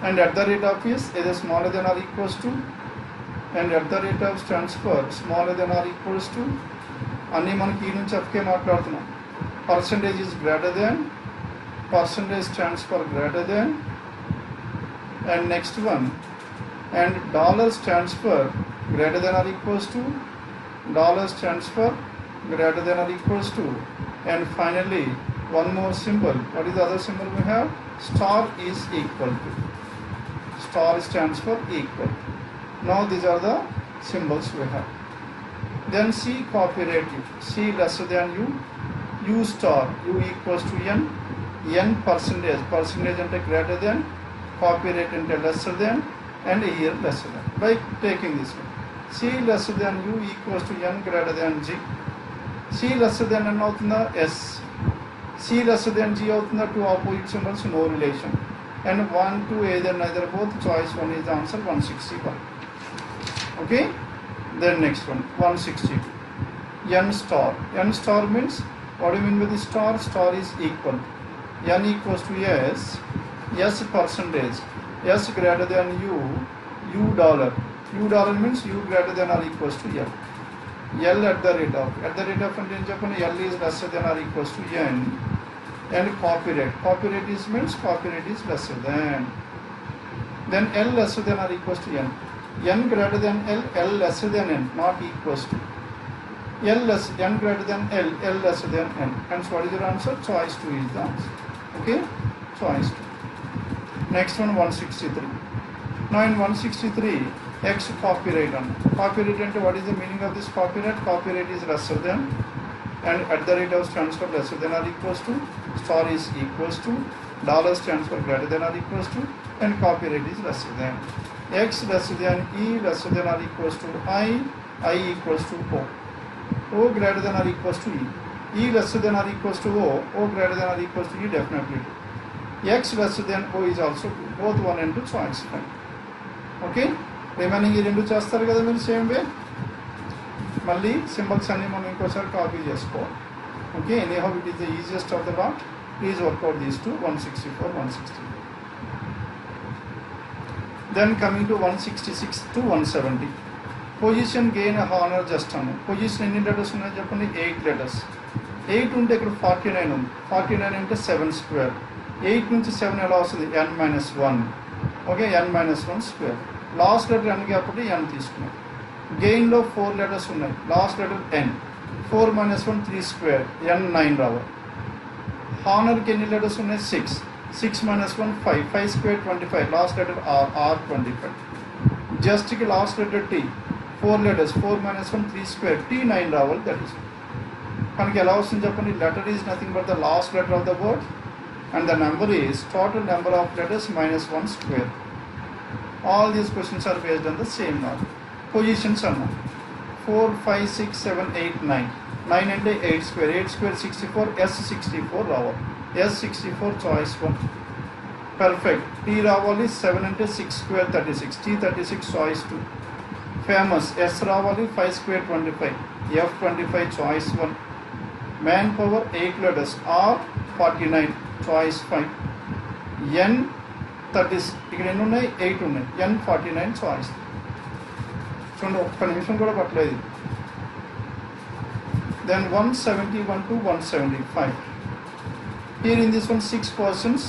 And at the rate of is either smaller than or equals to, and at the rate of stands for smaller than or equals to. అన్నీ మనకి ఈ నుంచి అఫ్కే మాట్లాడుతున్నాం. Percentage is greater than, percentage stands for greater than, and next one and dollar stands for greater than or equals to, dollar stands for greater than or equals to, and finally one more symbol. What is the other symbol we have? Star is equal to. Star stands for equal. Now these are the symbols we have. Then C copyright U. C lesser than U. U star. U equals to N. N percentage. Percentage ante greater than. Copyright ante lesser than. And here lesser than. By taking this one. C lesser than U equals to N greater than G. C lesser than N అవుతుందా? S. C lesser than G అవుతుందా? Two opposite symbols, no relation. And 1 2 either neither both, choice 1 is the answer. 161. Okay, then next one 162. N star. N star means, what do you mean by the star? Star is equal. N equals to S. S percentage. S greater than U. U dollar. U dollar means U greater than or equals to L. L at the rate of. At the rate of అంటే ఏం చెప్పండి, L is lesser than or equals to N. And copyright. Copyright is means copyright is lesser than. Then L lesser than or equals to N. N greater than L, L lesser than N, not equals to. N greater than L, L lesser than N. Hence what is your answer? Choice 2 is the answer. Okay? Choice 2. Next one 163. Now in 163, X copyright on. Copyright ante what is the meaning of this copyright? Copyright is lesser than, and at the rate of stands for lesser than or equals to, star is equals to, dollar stands for greater than or equals to, and copyright is lesser than. X lesser than E lesser than or equals to I equals to O greater than or equals to E lesser than or equals to O greater than or equals to E, definitely 2. X lesser than O is also 2. Both 1 and 2, choice 5. Okay, remaining ఈ రెండు చేస్తారు కదా మీరు same way. మళ్ళీ symbols అన్నీ మనం ఇంకోసారి copy చేసుకోవాలి. Okay, anyhow it is the easiest of the lot. Please work out these two 164 160. Then coming to 166 to 170. Position gain honour just అన్న పొజిషన్ ఎన్ని లెటర్స్ ఉన్నాయో చెప్పండి 8 లెటర్స్ 8 ఉంటే ఇక్కడ 49 ఉంది 49 అంటే 7 స్క్వేర్ 8 నుంచి 7 ఎలా వస్తుంది n-1 okay n-1 square last letter n కాబట్టి n తీసుకున్నాం గెయిన్లో 4 లెటర్స్ ఉన్నాయి last letter n 4 - 1 3 square n9 రావాలి హానర్కి ఎన్ని లెటర్స్ ఉన్నాయి 6 6 - 1 5 5 స్క్వేర్ 25 లాస్ట్ లెటర్ r 25 జస్ట్కి last letter t 4 letters 4 - 1 3 square t9 రావాలి దట్ ఈస్ మనకి ఎలా వస్తుంది చెప్పండి letter is nothing but the last letter of the word and the number is total number of letters -1 square. All these questions are based on the same number. Positions అన్నా 4 5 6 7 8 9 9 అంటే 8 square 8 square 64 s64 రావాలి s64 choice 1 perfect t రావాలి 7 అంటే 6 square 36 t36 choice 2 famous S రావాలి 5 square 25 f25 choice 1 man power 8 letters are 49 choice 5 N 30 ఇక్కడ ఎన్ని ఉన్నాయి 8 ఉన్నాయి ఎన్ 49 చాయిస్ చూడండి ఒక్క నిమిషం కూడా పట్టలేదు then 171 to 175 here in this one 6 persons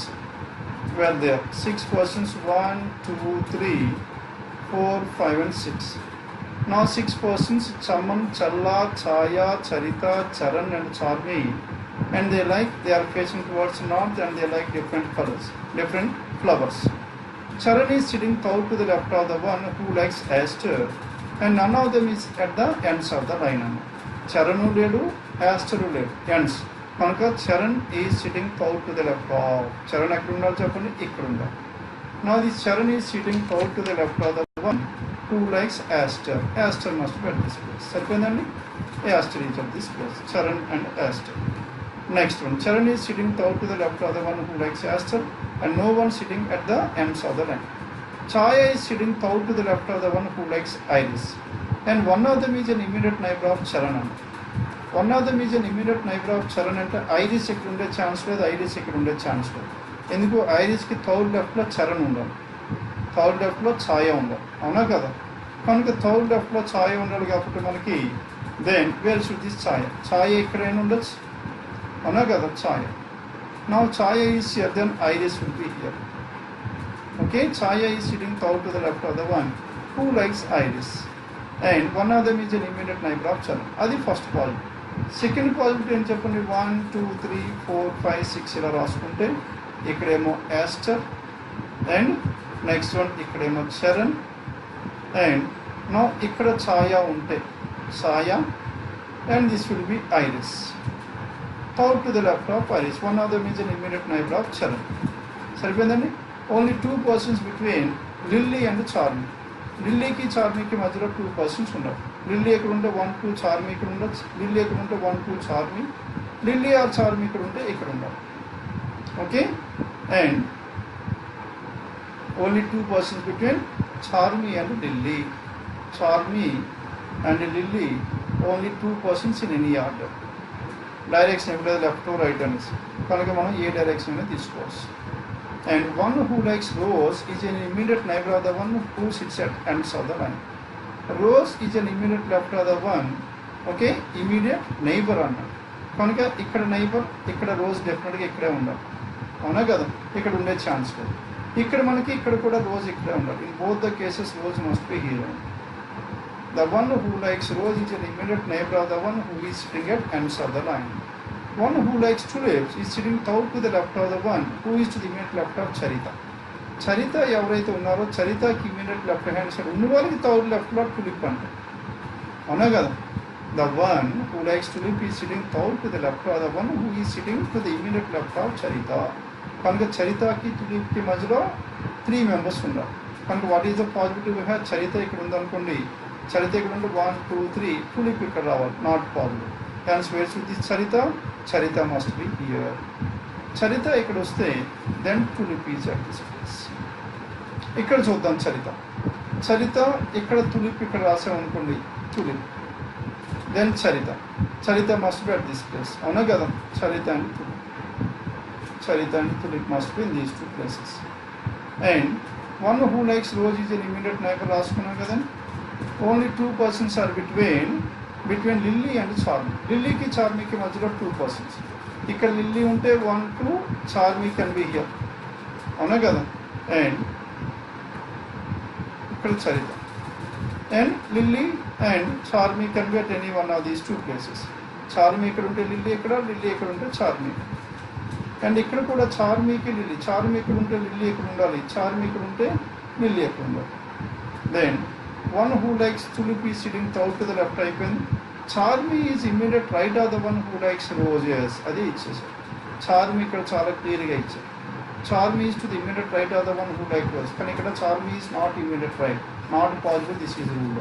were there 6 persons 1 2 3 4 5 and 6 now 6 persons Chaman, Challa, Chaya, Charita, Charan and Charmi and they are facing towards north and they like different colors different flowers. Charan is sitting out to the left of the one who likes Aster and none of them is at the ends of the line. Charanu ledu Asteru ledu ends kanaka Charan is sitting out to the left of Charan ekkada undali cheppandi ikkada undali. Now this Charan is sitting out to the left of the one who likes Aster. Aster must be at this place. Saripendandi? Aster is at this place. Charan and Aster. Next one. Charan is sitting out to the left of the one who likes Aster and no one sitting at the ends of the line. Chaya is sitting out to the left of the one who likes Iris. And one of them is an immediate neighbor of Charan. One of them is an immediate neighbor of Charan and Iris ekkada unde chance లేదు Iris ekkada unde chance లేదు ఎందుకు ఐరిస్కి third లెఫ్ట్లో చరణ్ ఉండాలి third లెఫ్ట్లో ఛాయ ఉండాలి అవునా కదా కనుక థర్డ్ లెఫ్ట్లో ఛాయ ఉండాలి కాబట్టి మనకి then where should this Chaya ఎక్కడైనా ఉండొచ్చు అవునా కదా Chaya now Chaya is here then iris will be here okay Chaya is sitting third to the left of the one who likes iris and one of them is an immediate neighbour of Charan అది first positive second positive ఏం చెప్పండి 1 2 3 4 5 6 ఇలా రాసుకుంటే ఇక్కడేమో aster and next one ఇక్కడేమో Charan and no ఇక్కడ ఛాయ ఉంటే Chaya and this will be iris third to the left of iris one of them is an immediate neighbour of Charan సరిపోయిందండి only 2 persons between Lily and Charmi లిల్లీకి చార్మీకి మధ్యలో 2 persons ఉండవు lily ఎక్కడ ఉంటే 1 2 చార్మీ ఇక్కడ ఉండొచ్చు లిల్లీ ఎక్కడ ఉంటే 1 2 చార్మీ లిల్లీ ఆర్ చార్మీ ఇక్కడ ఉంటే ఇక్కడ ఉండాలి okay and only 2 persons between Charmi and Lily. Charmi and Lily only 2 persons in any order. Direction ever left or right అనేసి కనుక మనం ఏ డైరెక్షన్ అనేది తీసుకోవచ్చు and one who likes Rose is an immediate neighbor of the one who sits at ends of the line. Rose is an immediate left of the one okay immediate neighbor అన్నాడు కనుక ఇక్కడ neighbour ఇక్కడ rose డెఫినెట్గా ఇక్కడే ఉండాలి అవునా కదా ఇక్కడ ఉండే ఛాన్స్ లేదు ఇక్కడ మనకి ఇక్కడ కూడా రోజ్ ఇక్కడే ఉండాలి in both the cases rose must be here the one who likes rose is an immediate neighbour of the one who is sitting at ends of the line one who likes tulips is sitting third to the left of the one who is to the immediate left of Charita Charita ఎవరైతే ఉన్నారో చరితకి immediate left hand side ఉన్న వాళ్ళకి third లెఫ్ట్లో tulip అంటారు అవునా కదా the one who likes tulip is sitting third to the left of the one who is sitting to the immediate left of Charita. కనుక చరితకి తులిప్కి మధ్యలో 3 members ఉన్నారు కనుక what is the positive have Charita ఇక్కడ ఉందనుకోండి చరిత ఇక్కడ ఉంటే 1 2 3 తులిప్ ఇక్కడ రావాలి not positive hence where should this Charita must be here Charita ఇక్కడ వస్తే then tulip is at this place ఇక్కడ చూద్దాం చరిత ఇక్కడ తులిప్ ఇక్కడ రాసామనుకోండి tulip then Charita must be at this place avuna kada Charita and Tulip must be in these 2 places and one who likes Rose is an immediate neighbor రాసుకున్నాం కదా only 2 persons are between Lily and Charmi. లిల్లీకి చార్మీకి మధ్యలో 2 persons. ఇక్కడ lily ఉంటే 1 2 Charmme can be here, అవునా కదా. And ఇక్కడ Charita and Lily and Charmi can be at any one of these 2 places. Charmi ఇక్కడ ఉంటే లిల్లీ ఇక్కడ, లిల్లీ ఇక్కడ ఉంటే చార్మీ. అండ్ ఇక్కడ కూడా చార్మీకి లిల్లీ, చార్మీ ఇక్కడ ఉంటే లిల్లీ ఇక్కడ ఉండాలి, చార్మీ ఇక్కడ ఉంటే లిల్లీ ఇక్కడ ఉండాలి. Then one who likes tulip is sitting third to the left అయిపోయింది. Charmme is immediate right of the one who likes roses, అది ఇచ్చేసారు. చార్మీ ఇక్కడ చాలా క్లియర్గా ఇచ్చారు. Charmme is to the immediate right of the one who like rose, కానీ ఇక్కడ Charmme is not immediate right, not possible, this is rule.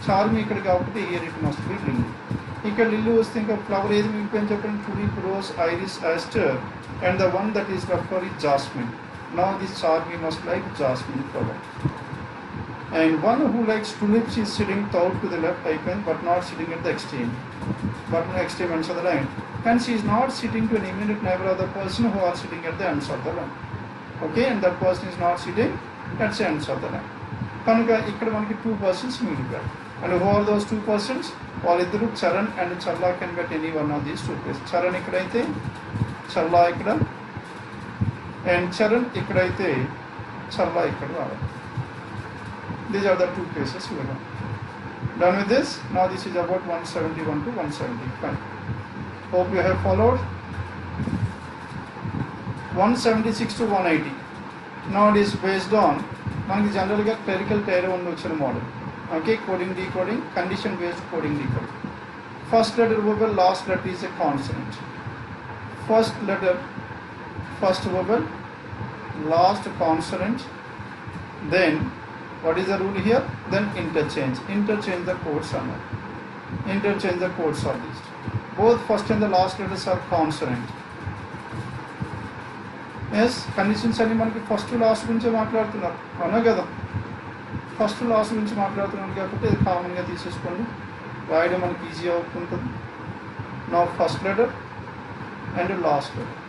Charmme ఇక్కడ కాబట్టి here it must be lily. ఇక్కడ లిల్లీ వస్తే ఇంకా ఫ్లవర్ ఏది మిగిలిపోయింది చెప్పండి, tulip, rose, iris, Aster, and the one that is left for is jasmine. Now this Charmme must like jasmine flower. And one who likes tulips is sitting third to the left icon, but not sitting at the extreme. But on the extreme ends of the line. And she is not sitting to an immediate neighbor of the person who are sitting at the ends of the line. Okay, and that person is not sitting at the ends of the line. కనుక ఇక్కడ మనకి 2 persons మిగిలిపోయారు. And who are those 2 persons? వాళ్ళిద్దరు Charan and Challa can get any one of these 2 places. Charan ఇక్కడైతే, చల్లా ఇక్కడ, and Charan ఇక్కడైతే, చల్లా ఇక్కడ రావాలి. These are the 2 places we have. Done with this. Now this is about 171 to 175. Hope you have followed. 176 to 180. Now it is based on మనకి జనరల్గా clerical tyre 1 వచ్చిన model. Okay, coding decoding, condition based coding decoding. First letter vowel, last letter is a consonant. First letter, first vowel, last consonant. Then what is the rule here? Then interchange the codes are not. Interchange the codes of these. Both first and the last letters are consonant. Yes, conditions అన్ని మనకి first last గురించి మాట్లాడుతున్నారు, అవునా కదా. First last గురించి మాట్లాడుతున్నాను కాబట్టి అది కామన్గా తీసేసుకోండి, రాయడం మనకి ఈజీ అవుతుంటుంది. నా first letter and last letter.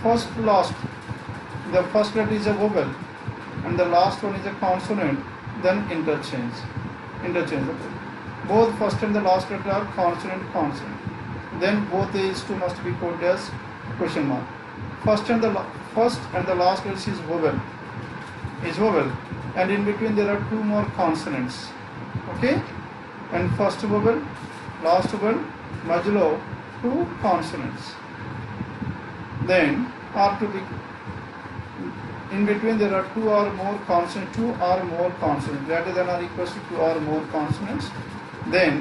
First last, the first letter is a vowel and the last one is a consonant, then interchange the both. Both first and the last letter are consonant, then both these two must be coded as question mark. First and the last letter is vowel, and in between there are 2 more consonants. Okay, and first vowel, last vowel, majlo 2 consonants. Then are to be in between there are 2 or more consonants, greater than or equal to 2 or more consonants. Then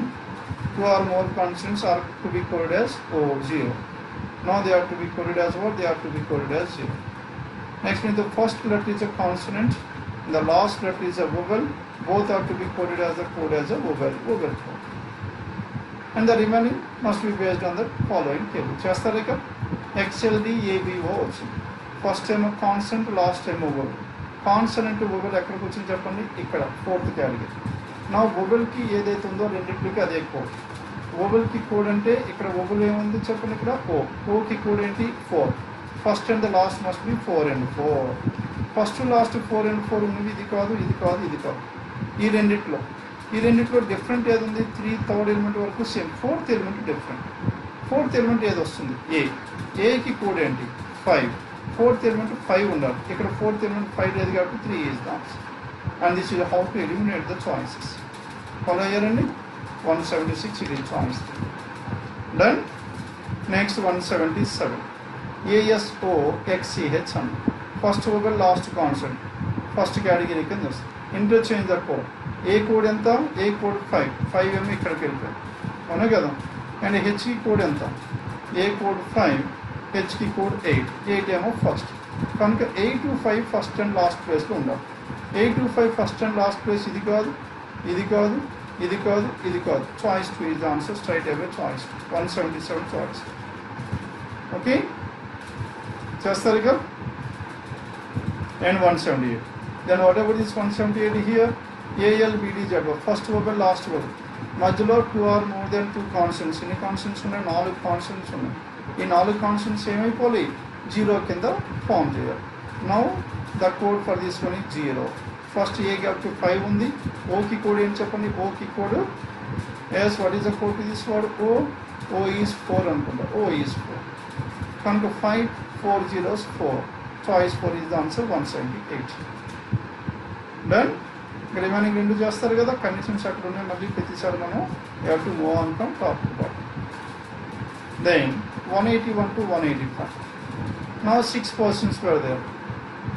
2 or more consonants are to be coded as 0. Now they are to be coded as what? They are to be coded as 0. Next means the first letter is a consonant, the last letter is a vowel. Both are to be coded as a vowel code. And the remaining must be based on the following table. Chestarika XLD ABO వచ్చింది. First time consonant, last time vowel. Consonant vowel ఎక్కడికి వచ్చింది చెప్పండి, ఇక్కడ 4th category. నా వోవెల్కి ఏదైతే ఉందో రెండింటికి అదే కోడ్. వోవెల్కి కోడ్ అంటే ఇక్కడ వోవెల్ ఏముంది చెప్పండి, ఇక్కడ ఓకి కోడ్ ఏంటి 4. First and the last must be 4 and 4. First last 4 and 4 ఉన్నవి ఇది కాదు. ఈ రెండిట్లో డిఫరెంట్ ఏది ఉంది, 3 థర్డ్ ఎలిమెంట్ వరకు same, 4th element different. 4th element ఏది వస్తుంది, ఏకి కోడ్ ఏంటి 5. 4th element 5 ఉండాలి, ఇక్కడ 4th element 5 లేదు కాబట్టి 3 is the answer. And this is how to eliminate the choices. Follow అయ్యారండి. 176 ఇది choice 3. Done. Next 177. ASOXCH అని first vowel, last consonant, first category కింద వస్తుంది. Interchange the code. A code ఎంత, ఏ కోడ్ 5 ఏమో ఇక్కడికి వెళ్ళిపోయింది, అవునా కదా. అండ్ హెచ్కి కోడ్ ఎంత, ఏ కోడ్ 5, హెచ్కి కోడ్ 8 ఏమో ఫస్ట్. కనుక 8 to 5 ఫస్ట్ అండ్ లాస్ట్ ప్లేస్లో ఉండాలి. 8 to 5 first and last place ఇది కాదు. Choice 2 is the answer, straight away choice 2. 177 choice. Okay, చేస్తారు ఇక. And 178. Then whatever is 178 here, ALBDZ, first vowel, last vowel, మధ్యలో 2 or more than 2 consonants. ఎన్ని consonants ఉన్నాయి, 4 consonants ఉన్నాయి. ఈ 4 కాన్సనెంట్స్ ఏమైపోవాలి, 0 కింద ఫామ్ చేయాలి. Now The code for this one is 0. First A ki up to 5 undi. O ki code em cheppandi. O ki code. Yes, what is the code to this word? O. O is 4 anukunda. O is 4. Kanka 5 4 zeros 4. Choice 4 is the answer 178. Done. Remaining రెండు చేస్తారు కదా, conditions అక్కడ ఉన్నాయి. మళ్ళీ ప్రతిసారి మనం have to move on from top to bottom. Then 181 to 185. Now 6 persons were there.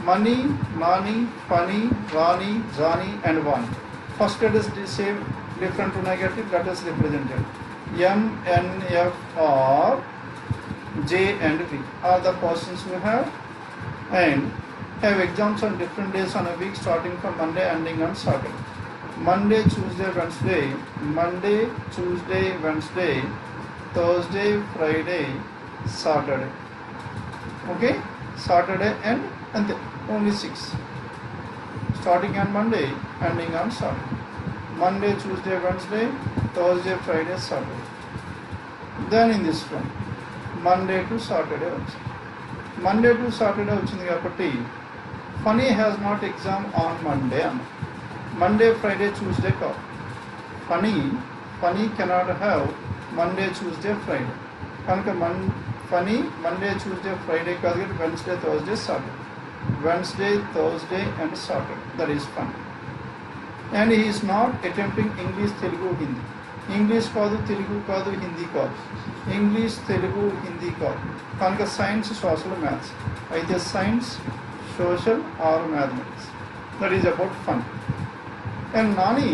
Mani, Nani, Pani, Rani, Jani and Vani. First let us say different to negative, let us represent it. M, N, F, R, J and V are the persons we have, and have exams on different days on a week starting from Monday ending on Saturday. Monday, Tuesday, Wednesday, Monday, Tuesday, Wednesday, Thursday, Friday, Saturday. Okay, Saturday and only 6. Starting on Monday, ending on Saturday. Monday, Tuesday, Wednesday, Thursday, Friday, Saturday. Then in this one, Monday to Saturday also. Monday to Saturday వచ్చింది కాబట్టి Funny has not exam on Monday. Monday, Friday, Tuesday కాదు. Funny cannot have Monday, Tuesday, Friday. కనుక Funny Monday, Tuesday, Friday కాదు కాబట్టి Wednesday, Thursday, Saturday. Wednesday, Thursday and Saturday. That is Funny. And he is not attempting English, Telugu, Hindi. English కాదు, తెలుగు కాదు, హిందీ కాదు. English, Telugu, Hindi కాదు. కనుక science, social, maths. అయితే science, social or mathematics. That is about fun. And Nani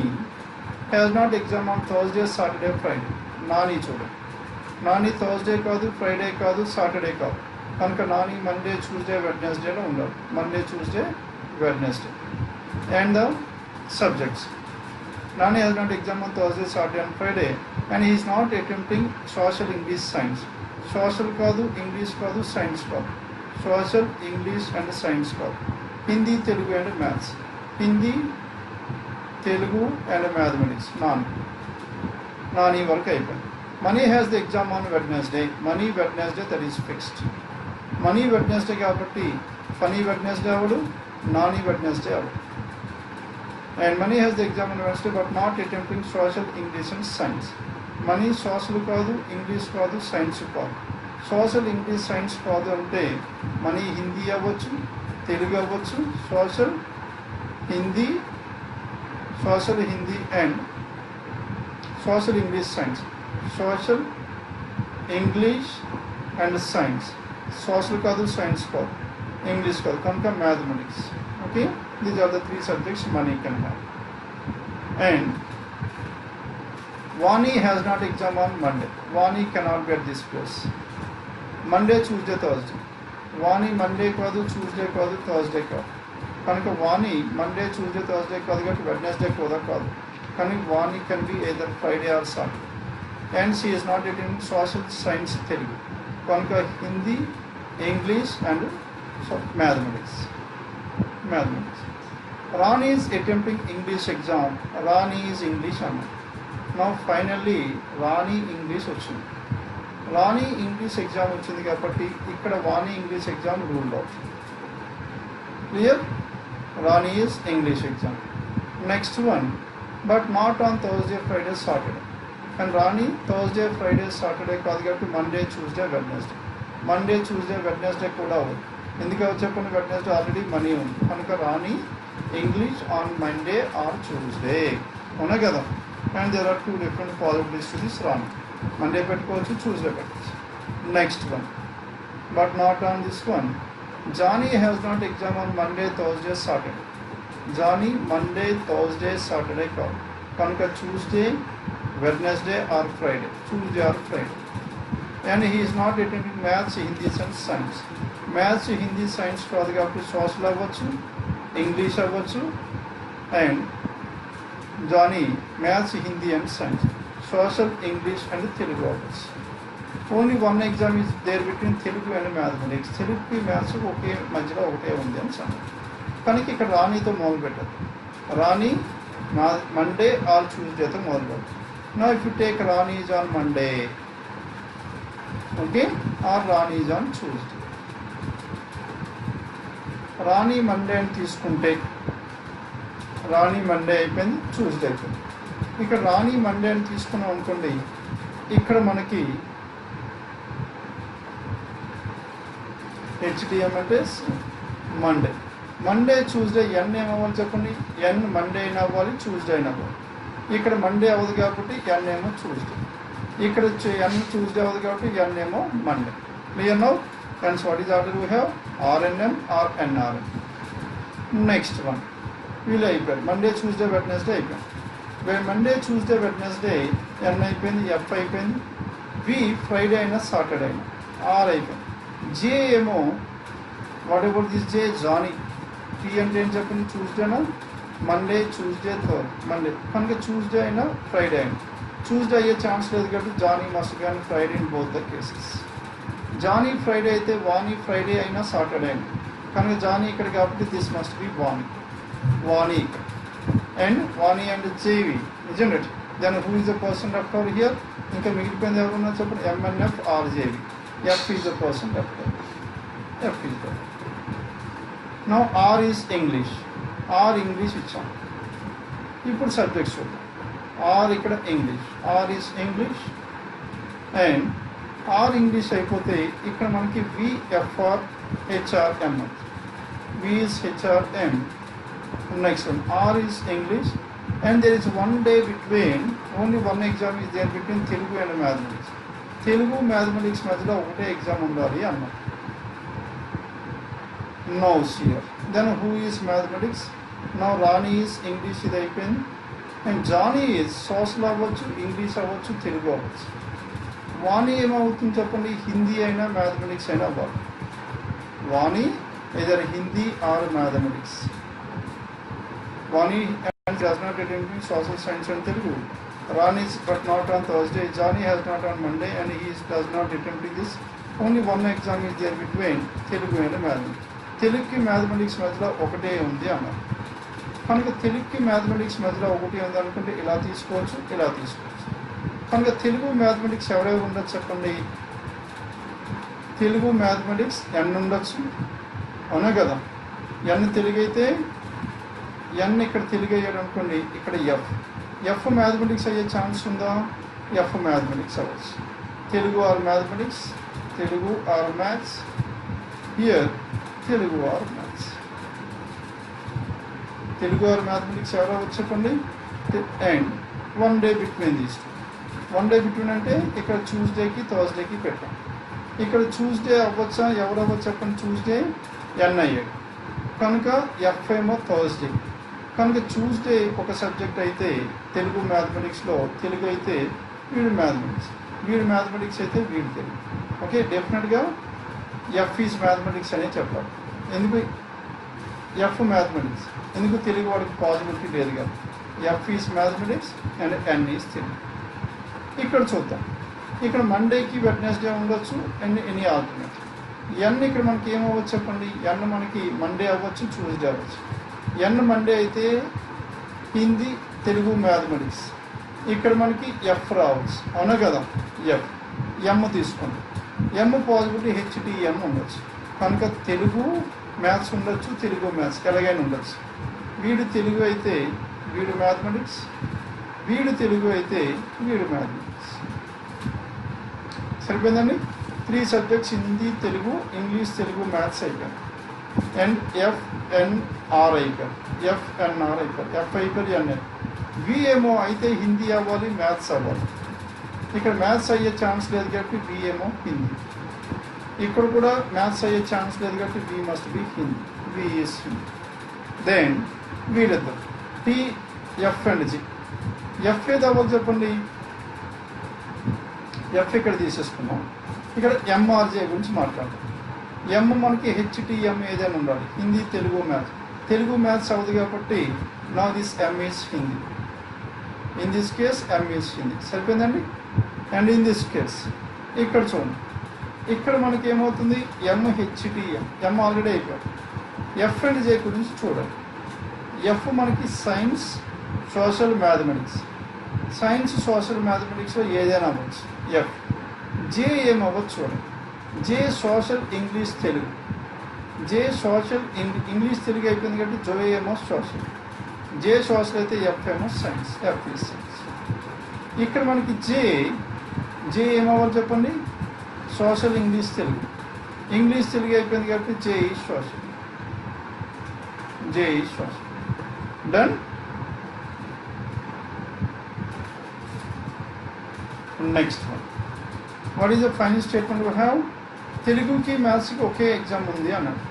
has not exam on Thursday, Saturday, Friday. Nani చూడండి. Nani Thursday కాదు, Friday కాదు, Saturday కాదు. కనుక Nani Monday, Tuesday, Wednesday లో ఉండాలి. Monday, Tuesday, Wednesday. And the subjects. Nani has not exam on Thursday, Saturday and Friday, and he is not attempting social, English, science. Social కాదు, English కాదు, science కాదు. Social, English and science కాదు. Hindi, Telugu and maths. Hindi, Telugu and mathematics. Nani వరకు అయిపోయింది. Money has the exam on Wednesday. Money Wednesday, that is fixed. Money Wednesday కాబట్టి Funny Wednesday అవడు, Nani Wednesday అవడు. And Money has the exam on Wednesday but not attempting social, English and science. Money social కాదు, English కాదు, science కాదు. Social, English, science కాదు అంటే Money Hindi అవ్వచ్చు, తెలుగు అవ్వచ్చు, social Hindi and social English science. Social English and science. Social కాదు, science కాదు, English కాదు, కనుక mathematics. Okay, these are the 3 subjects Money can have. And Vani has not exam on Monday. Vani cannot get this place. Monday, Tuesday, Thursday. Vani Monday కాదు, Tuesday కాదు, Thursday కాదు. కనుక Vani Monday, Tuesday, Thursday కాదు కాబట్టి Wednesday కూడా కాదు. కానీ Vani can be either Friday or Saturday. And she is not getting social, science, Telugu. కనుక Hindi, English and mathematics. Rani is attempting English exam. Rani is English అన్న. Now finally Rani English వచ్చింది. Rani English exam వచ్చింది కాబట్టి ఇక్కడ Vani English exam ruled out. Clear? Rani is English exam. Next one, but not on Thursday, Friday, Saturday. And Rani Thursday, Friday, Saturday కాదు కాబట్టి Monday, Tuesday, Wednesday. Monday, Tuesday, Wednesday కూడా అవ్వదు. ఎందుకు చెప్పండి, Wednesday already Money ఉంది కనుక Rani English on Monday or Tuesday. అవునా కదా? And there are 2 different possibilities to this Rani. Monday పెట్టుకోవచ్చు, Tuesday పెట్టుకోవచ్చు. Next one, but not on this one. Jani has not exam on Monday, Thursday, Saturday. Jani Monday, Thursday, Saturday కాదు కనుక Tuesday, Wednesday or Friday. Tuesday or Friday. And he is not attending maths, Hindi and science. Maths, Hindi, science కాదు కాబట్టి social అవ్వచ్చు, English అవ్వచ్చు. And Jani maths, Hindi and science. Social, English and Telugu అవ్వచ్చు. Only one exam is there between Telugu and mathematics. Telugu maths ఒకే మధ్యలో ఒకటే ఉంది అని సంగతి. కనుక ఇక్కడ రాణితో మొదలు పెట్టదు. రాణి Monday or Tuesdayతో మొదలు పెట్టదు. Now if you take Rani is on Monday, okay, or Rani is on Tuesday. Rani Monday అని తీసుకుంటే రాణి మండే అయిపోయింది, ట్యూస్డే అయిపోయింది. ఇక్కడ రాణి మండే అని తీసుకున్నాం అనుకోండి, ఇక్కడ మనకి హెచ్డిఎం అంటే మండే. మండే ట్యూస్డే ఎన్ ఏమవ్వాలి చెప్పండి, ఎన్ మండే అయినా అవ్వాలి, ట్యూస్డే అయినా అవ్వాలి. ఇక్కడ మండే అవ్వదు కాబట్టి ఎన్ ఏమో ట్యూస్డే, ఇక్కడ ఎన్ ట్యూస్డే అవ్వదు కాబట్టి ఎన్ ఏమో Monday. Clear now? Hence what is order we have? RNM or NRM. Next one, వీళ్ళు అయిపోయారు. మండే ట్యూస్డే వెడ్నెస్డే అయిపోయింది. మండే ట్యూస్డే వెడ్నెస్డే ఎన్ అయిపోయింది, ఎఫ్ అయిపోయింది, వి ఫ్రైడే అయినా సాటర్డే అయినా, ఆర్ అయిపోయింది. జే ఏమో whatever this J Jani. T అంటే ఏం చెప్పండి, ట్యూస్డేనా, మండే ట్యూస్డే థర్డ్ మండే, కనుక ట్యూస్డే అయినా ఫ్రైడే అయినా. ట్యూస్డే అయ్యే ఛాన్స్ లేదు కాబట్టి Jani must be on Friday in both the cases. Jani Friday అయితే వాణి ఫ్రైడే అయినా సాటర్డే అయినా, కనుక జానీ ఇక్కడ కాబట్టి this must be Vani. Vani and Vani and J V, isn't it? Then who is the person left over here? ఇంకా మిగిలిపోయింది ఎవరున్నా చెప్పండి, M N F R J V. F is the person left over. F is the. Now R is English. R English ఇచ్చాం. ఇప్పుడు subjects చూద్దాం. R ఇక్కడ English, R is English and R English అయిపోతే ఇక్కడ మనకి V F R H R M, V is H R M. Next one R is English and there is one day between, only one exam is there between Telugu and mathematics. Telugu mathematics మధ్యలో ఒకటే exam ఉండాలి అన్నమాట. No sir. Then who is mathematics? No Rani is English, ఇది అయిపోయింది. And Johnny is social అవ్వచ్చు, English అవ్వచ్చు, తెలుగు అవ్వచ్చు. వాణి ఏమవుతుంది చెప్పండి, హిందీ అయినా మ్యాథమెటిక్స్ అయినా అవ్వాలి. వాణి either Hindi or mathematics. Vani does not attend social science and Telugu. Rani is but not on Thursday. Johnny has not on Monday and he does not attempt this. Only one exam is there between Telugu and Mathematics. తెలుగుకి mathematics మధ్యలో ఒకటే ఉంది అన్నారు. కనుక తెలుగుకి mathematics మధ్యలో ఒకటి ఉంది అనుకుంటే ఇలా తీసుకోవచ్చు, ఇలా తీసుకోవచ్చు. కనుక తెలుగు మ్యాథమెటిక్స్ ఎవరెవరు ఉండొచ్చు చెప్పండి. తెలుగు మ్యాథమెటిక్స్ ఎన్ ఉండొచ్చు, అవునా కదా. ఎన్ తెలుగు అయితే ఎన్ ఇక్కడ తెలుగు అయ్యాడు అనుకోండి, ఇక్కడ ఎఫ్ మ్యాథమెటిక్స్ అయ్యే ఛాన్స్ ఉందా? ఎఫ్ మ్యాథమెటిక్స్ అవ్వచ్చు. Telugu or mathematics, Telugu or maths, here Telugu or maths. Telugu or mathematics ఎవరు అవ్వచ్చు చెప్పండి. And one day between these two. One day between అంటే ఇక్కడ ట్యూస్డేకి థర్స్డేకి పెట్టాం. ఇక్కడ ట్యూస్డే అవ్వచ్చా, ఎవరు అవ్వచ్చు చెప్పండి. ట్యూస్డే ఎన్ అయ్యాడు కనుక ఎఫ్ ఏమో థర్స్డే. కనుక ట్యూస్డే ఒక సబ్జెక్ట్ అయితే తెలుగు మ్యాథమెటిక్స్లో, తెలుగు అయితే వీడు మ్యాథమెటిక్స్, వీడు మ్యాథమెటిక్స్ అయితే వీడు తెలుగు. ఓకే, డెఫినెట్గా ఎఫ్ ఈజ్ మ్యాథమెటిక్స్ అనే చెప్పాలి. ఎందుకు ఎఫ్ మ్యాథమెటిక్స్? ఎందుకు తెలుగు వాడికి పాసిబిలిటీ లేదు కదా. F is mathematics and N is Telugu. ఇక్కడ చూద్దాం. ఇక్కడ మండేకి వెడ్నెస్డే ఉండొచ్చు అండ్ ఎనీ ఆల్టర్నేట్. ఎన్ ఇక్కడ మనకి ఏమవ్వచ్చు చెప్పండి. ఎన్ మనకి మండే అవ్వచ్చు, ట్యూస్డే అవ్వచ్చు. ఎన్ మండే అయితే హిందీ, తెలుగు, మ్యాథమెటిక్స్. ఇక్కడ మనకి ఎఫ్ రావచ్చు, అవునా కదా. ఎఫ్ ఎమ్ తీసుకోండి. ఎమ్ పాసిబిలిటీ హెచ్టిఎం ఉండొచ్చు. కనుక తెలుగు మ్యాథ్స్ ఉండొచ్చు, తెలుగు మ్యాథ్స్ ఎలాగైనా ఉండొచ్చు. వీడు తెలుగు అయితే వీడు మ్యాథమెటిక్స్, వీడు తెలుగు అయితే వీడు మ్యాథమెటిక్స్. సరిపోయిందండి. 3 subjects Hindi, Telugu, English, Telugu, maths అయిపోయాయి. అండ్ ఎఫ్ఎన్ఆర్ అయిపోయారు, ఎఫ్ఎన్ఆర్ అయిపోయారు, ఎఫ్ అయిపోయారు, ఎన్ఎన్. వి ఏమో అయితే హిందీ అవ్వాలి, మ్యాథ్స్ అవ్వాలి. ఇక్కడ మ్యాథ్స్ అయ్యే ఛాన్స్ లేదు కాబట్టి వి ఏమో హిందీ. ఇక్కడ కూడా మ్యాథ్స్ అయ్యే ఛాన్స్ లేదు కాబట్టి V must be Hindi, V is Hindi. Then వీళ్ళిద్దరు T, F and G. F ఏది అవ్వాలి చెప్పండి. ఎఫ్ ఇక్కడ తీసేసుకున్నాం. ఇక్కడ ఎంఆర్జే గురించి మాట్లాడతాం. ఎం మనకి హెచ్టిఎం ఏదైనా ఉండాలి. హిందీ, తెలుగు, మ్యాథ్స్. తెలుగు మ్యాథ్స్ అవుతుంది కాబట్టి నా this M is Hindi. In this case M is Hindi. సరిపోయిందండి. అండ్ ఇన్ దిస్ కేస్ ఇక్కడ చూడండి. ఇక్కడ మనకి ఏమవుతుంది, ఎం హెచ్టిఎం. ఎం ఆల్రెడీ అయిపోయాడు. ఎఫ్ అండ్ జే గురించి చూడండి. ఎఫ్ మనకి science, social, mathematics. Science, social, మ్యాథమెటిక్స్లో ఏదైనా అవ్వచ్చు. ఎఫ్. జే ఏమవ్వచ్చు చూడండి. J social, English, Telugu. J social, English Telugu అయిపోయింది కాబట్టి జో ఏమో సోషల్, జే సోషల్ అయితే ఎఫ్ ఏమో సైన్స్, ఎఫ్ ఈ సైన్స్. ఇక్కడ మనకి జే ఏమవ్వాలి చెప్పండి, social English Telugu, English Telugu అయిపోయింది కాబట్టి J is social, J is social. Done. Next one, what is the final statement we have? తెలుగుకి మ్యాథ్స్కి ఒకే ఎగ్జామ్ ఉంది అన్నాడు.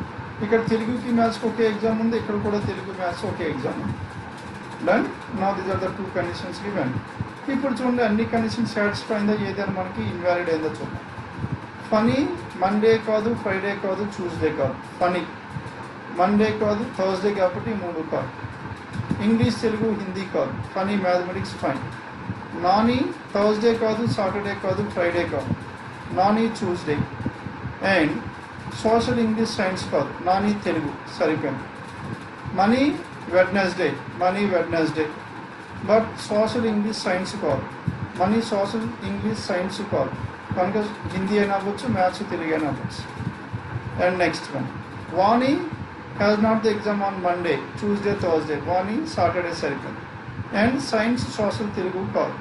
ఇక్కడ తెలుగుకి మ్యాథ్స్కి ఒకే ఎగ్జామ్ ఉంది, ఇక్కడ కూడా తెలుగు మ్యాథ్స్ ఒకే ఎగ్జామ్ ఉంది. Done. Now these are the two conditions given. ఇప్పుడు చూడండి అన్ని కండిషన్స్ సాటిస్ఫై అయిందా, ఏదైనా మనకి ఇన్వాలిడ్ అయిందో చూద్దాం. ఫనీ మండే కాదు, ఫ్రైడే కాదు, ట్యూస్డే కాదు. ఫనీ మండే కాదు, థర్స్డే కాబట్టి 3 కాదు. ఇంగ్లీష్ తెలుగు హిందీ కాదు. Phani mathematics fine. Nani Thursday కాదు, సాటర్డే కాదు, ఫ్రైడే కాదు. Nani Tuesday. And social English science కాదు, నాని తెలుగు సరిపోయింది. Mani Wednesday, Mani Wednesday. But social English science కాదు, మనీ సోషల్ ఇంగ్లీష్ సైన్స్ కాదు కనుక హిందీ అయినా అవ్వచ్చు, మ్యాథ్స్ తెలుగు అయినా అవ్వచ్చు. And next one, Vani has not the exam on Monday, Tuesday, Thursday. Vani Saturday సరిపోయింది. అండ్ సైన్స్ సోషల్ తెలుగు కాదు,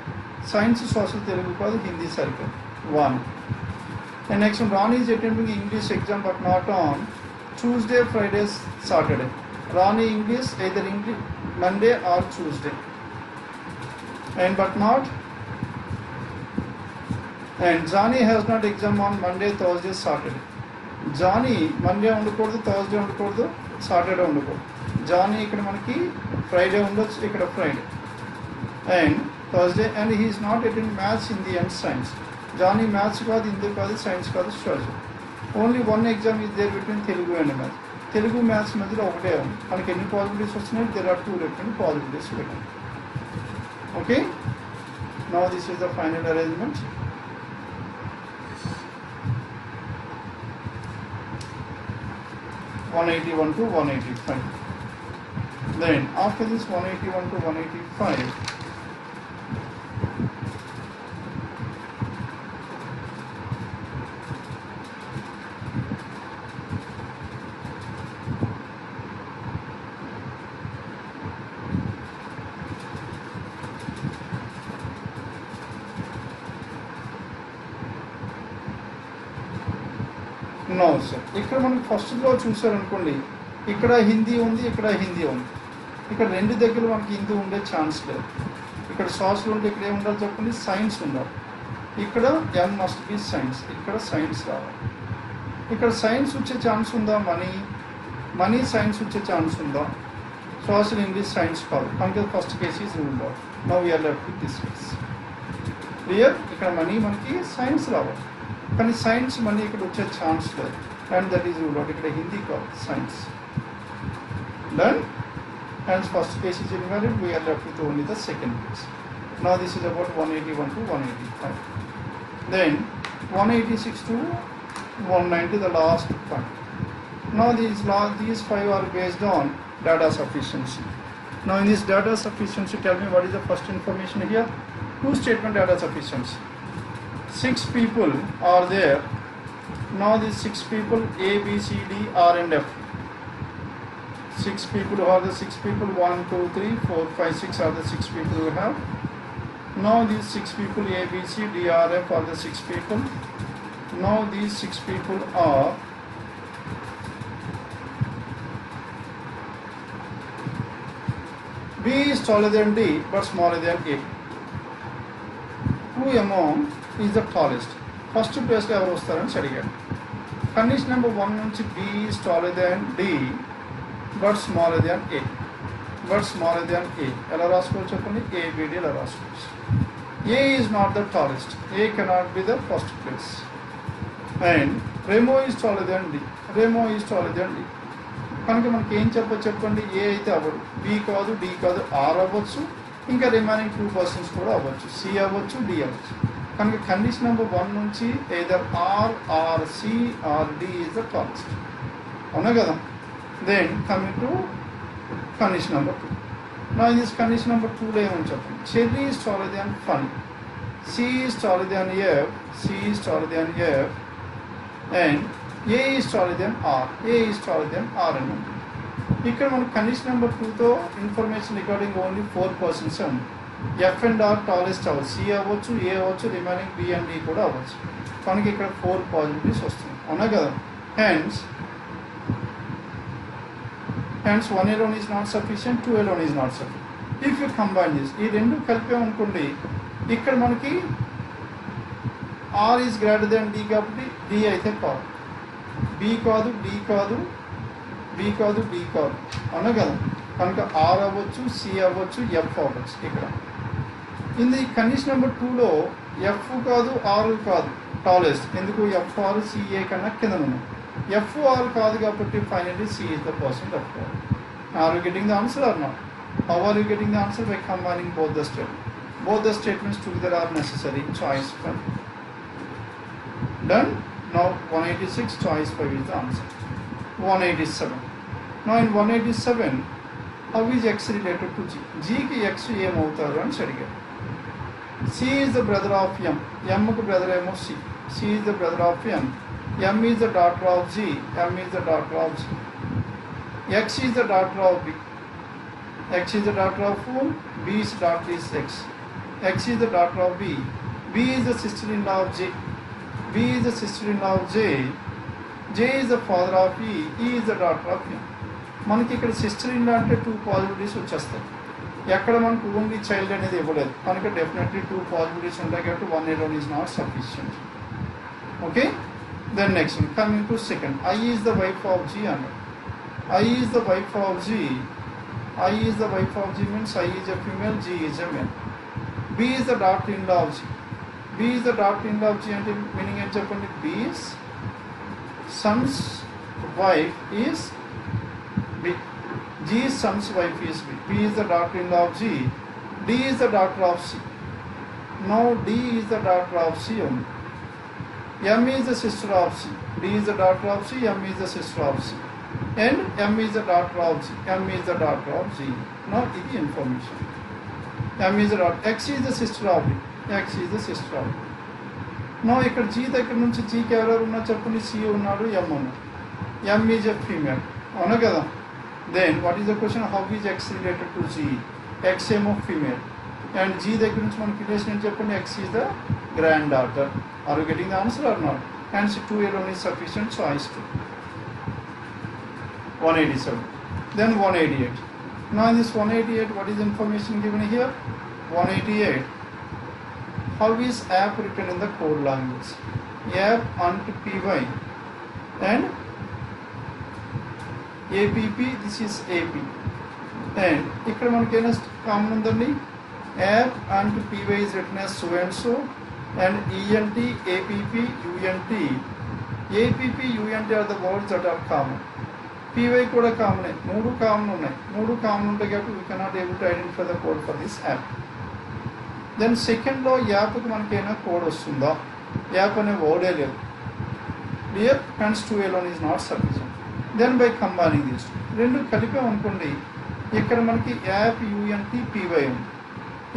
సైన్స్ సోషల్ తెలుగు కాదు, హిందీ సరిపోయింది. వాణి. And next one, Ron is attending English exam but not on Tuesday, Friday, Saturday. Ronnie English either English Monday or Tuesday. And but not. And Johnny has not exam on Monday, Thursday, Saturday. Johnny Monday ఉండకూడదు, Thursday ఉండకూడదు, Saturday ఉండకూడదు. Johnny ఇక్కడ మనకి Friday ఉండొచ్చు, ఇక్కడ Friday. And Thursday, and he is not attending maths, Hindi and science. Jani maths కాదు, హిందీ కాదు, science కాదు, social. Only one exam is there between Telugu and maths. Telugu maths మధ్యలో ఒకటే ఉంది. మనకి ఎన్ని పాసిబిలిటీస్ వస్తున్నాయి? దేర్ ఆర్ 2 డిఫరెంట్ పాసిబిలిటీస్ పెట్టండి. Okay, now this is the final arrangement. (181 to 185). Then after this 181 to 185, no sir, ఇక్కడ మనకి ఫస్ట్లో చూసారనుకోండి, ఇక్కడ హిందీ ఉంది, ఇక్కడ హిందీ ఉంది. ఇక్కడ 2 దగ్గర మనకి హిందీ ఉండే ఛాన్స్ లేదు. ఇక్కడ సోషల్ ఉంటే ఇక్కడ ఏముండాలి చెప్పండి, సైన్స్ ఉండాలి. ఇక్కడ ఎం మస్ట్ బి సైన్స్, ఇక్కడ సైన్స్ రావాలి. ఇక్కడ సైన్స్ వచ్చే ఛాన్స్ ఉందా? మనీ సైన్స్ వచ్చే ఛాన్స్ ఉందా? సోషల్ ఇంగ్లీష్ సైన్స్ కాదు కనుక first case is ruled out. Now we're left with this case. Clear? ఇక్కడ మనీ మనకి సైన్స్ రావాలి, కానీ సైన్స్ మనీ ఇక్కడ వచ్చే ఛాన్స్ లేదు. And that is ruled out. ఇక్కడ హిందీ కాదు, science. Done. Hence first case is invalid. We are left with only the second case. Now this is about 181 to 185. Then 186 to 190, the last point. Now these 5 are based on data sufficiency. Now in this data sufficiency, tell me what is the first information here? 2 statement data sufficiency. 6 people are there. Now these 6 people A, B, C, D, R and F. 6 people, who are the 6 people? 1, 2, 3, 4, 5, 6 are the 6 people we have. Now these 6 people A, B, C, D, R, F are the 6 people. Now these 6 people are B is taller than D but smaller than A. Who among is the tallest? First place లో ఎవరు వస్తారని అడిగాడు. Condition number 1 నుంచి B is taller than D but smaller than A. But smaller than A. ఎలా రాసుకోవచ్చు చెప్పండి? A, B, D ఎలా రాసుకోవచ్చు? A is not the tallest. A cannot be the first place. And Remo is taller than D. Remo is taller than D. కనుక మనకి ఏం చెప్పండి? A అయితే అవ్వదు, B కాదు, D కాదు, R అవ్వచ్చు, ఇంకా రిమైనింగ్ 2 పర్సన్స్ కూడా అవ్వచ్చు, C అవ్వచ్చు, D అవ్వచ్చు. కనుక కండిషన్ నెంబర్ 1 నుంచి either R or C or D is the tallest. అవునా కదా? Then coming to condition number 2. Now in this condition number 2 లో ఏమని చెప్పండి? Cherry is taller than Funny. C is taller than F. C is taller than F. And A is taller than R. A is taller than R అని ఉంటుంది. ఇక్కడ మనకు condition number 2తో information recording only 4 persons ఉంది. F and are tallest అవ్వచ్చు, C అవ్వచ్చు, ఏ అవ్వచ్చు, remaining B and D కూడా అవ్వచ్చు. మనకి ఇక్కడ 4 పాసిబిలిటీస్ వస్తుంది, అవునా కదా. Hence 1 alone is not sufficient, 2 alone is not sufficient. If you combine this, ఈ రెండు కలిపామనుకోండి, ఇక్కడ మనకి R is greater than D కాబట్టి డి అయితే కాదు, బి కాదు, డి కాదు, బి కాదు, డి కాదు, అవునా కదా. కనుక ఆర్ అవ్వచ్చు, సి అవ్వచ్చు, ఎఫ్ అవ్వచ్చు. ఇక్కడ ఇది కండిషన్ నెంబర్ 2లో ఎఫ్ కాదు, ఆర్ కాదు టాలెస్ట్, ఎందుకు ఎఫ్ ఆర్ సిఏ కన్నా కింద ఉన్నాయి. ఎఫ్ ఆర్ కాదు కాబట్టి finally C is the person F R. Are you getting the answer or not? How are you getting the answer? By combining both the statements together are necessary. Choice 5 done. Now 186, choice 5 is the answer. 187. Now in 187, how is x related to g? G ki x ఏమవుతారు అని అడిగారు. C is the brother of M. M కు brother ఏమో C. C is the brother of M. M is the daughter of G. M is the daughter of G. X is the daughter of B. X is the daughter of whom? B's daughter is X. X is the daughter of B. B is the sister-in-law of J. B is the sister-in-law of J. J is the father of E. E is the daughter of M. మనకి ఇక్కడ sister in law అంటే 2 possibilities వచ్చేస్తాయి. ఎక్కడ మనకు only child అనేది ఇవ్వలేదు కనుక definitely 2 possibilities ఉంటాయి కాబట్టి 1 alone is not sufficient. Okay, then next one coming to second. I is the wife of G అన్నాడు. I is the wife of G. I is the wife of G means I is a female, G is a male. B is the daughter-in-law of G. B is the daughter-in-law of G అంటే meaning ఏం చెప్పండి? B's son's wife is B. G's son's wife is B. B is the daughter-in-law of G. D is the daughter of C. Now D is the daughter of C only. M is the sister of C. D is the daughter of C. M is the sister of C. And M is the daughter of G. M is the daughter of G. Now this is information. M is the daughter. X is the sister of D. X is the sister of D. Now ఇక్కడ G దగ్గర నుంచి G కి ఎవరెవరు ఉన్నా చెప్పండి. C ఉన్నాడు, M ఉన్నాడు. M is a female, అవునా కదా. Then what is the question? How is X related to G? X ఏమో female and G దగ్గర నుంచి మనకి రిలేషన్ ఏం చెప్పండి? X is the granddaughter. Are you getting the answer or not? Hence 2 alone is sufficient. Choice 2. 187. Then 188. Now in this 188, what is the information given here? 188. How is app written in the code language? App unto py and app, this is ap. And ఇక్కడ మనకి ఏమైనా common ఉందండి. App unto py is written as so and so and ent, app, unt. app, unt are the words that are common. py కూడా common, 3 common ఉన్నాయి. 3 common ఉంటాయి కాబట్టి we cannot able to identify the code for this app. దెన్ సెకండ్లో యాప్కి మనకి ఏమైనా code వస్తుందా? యాప్ అనే వర్డే లేదు. Clear? Hence 2 alone is not sufficient. Then by combining this రెండు కలిపామనుకోండి, ఇక్కడ మనకి యాప్ unt py ఉంది,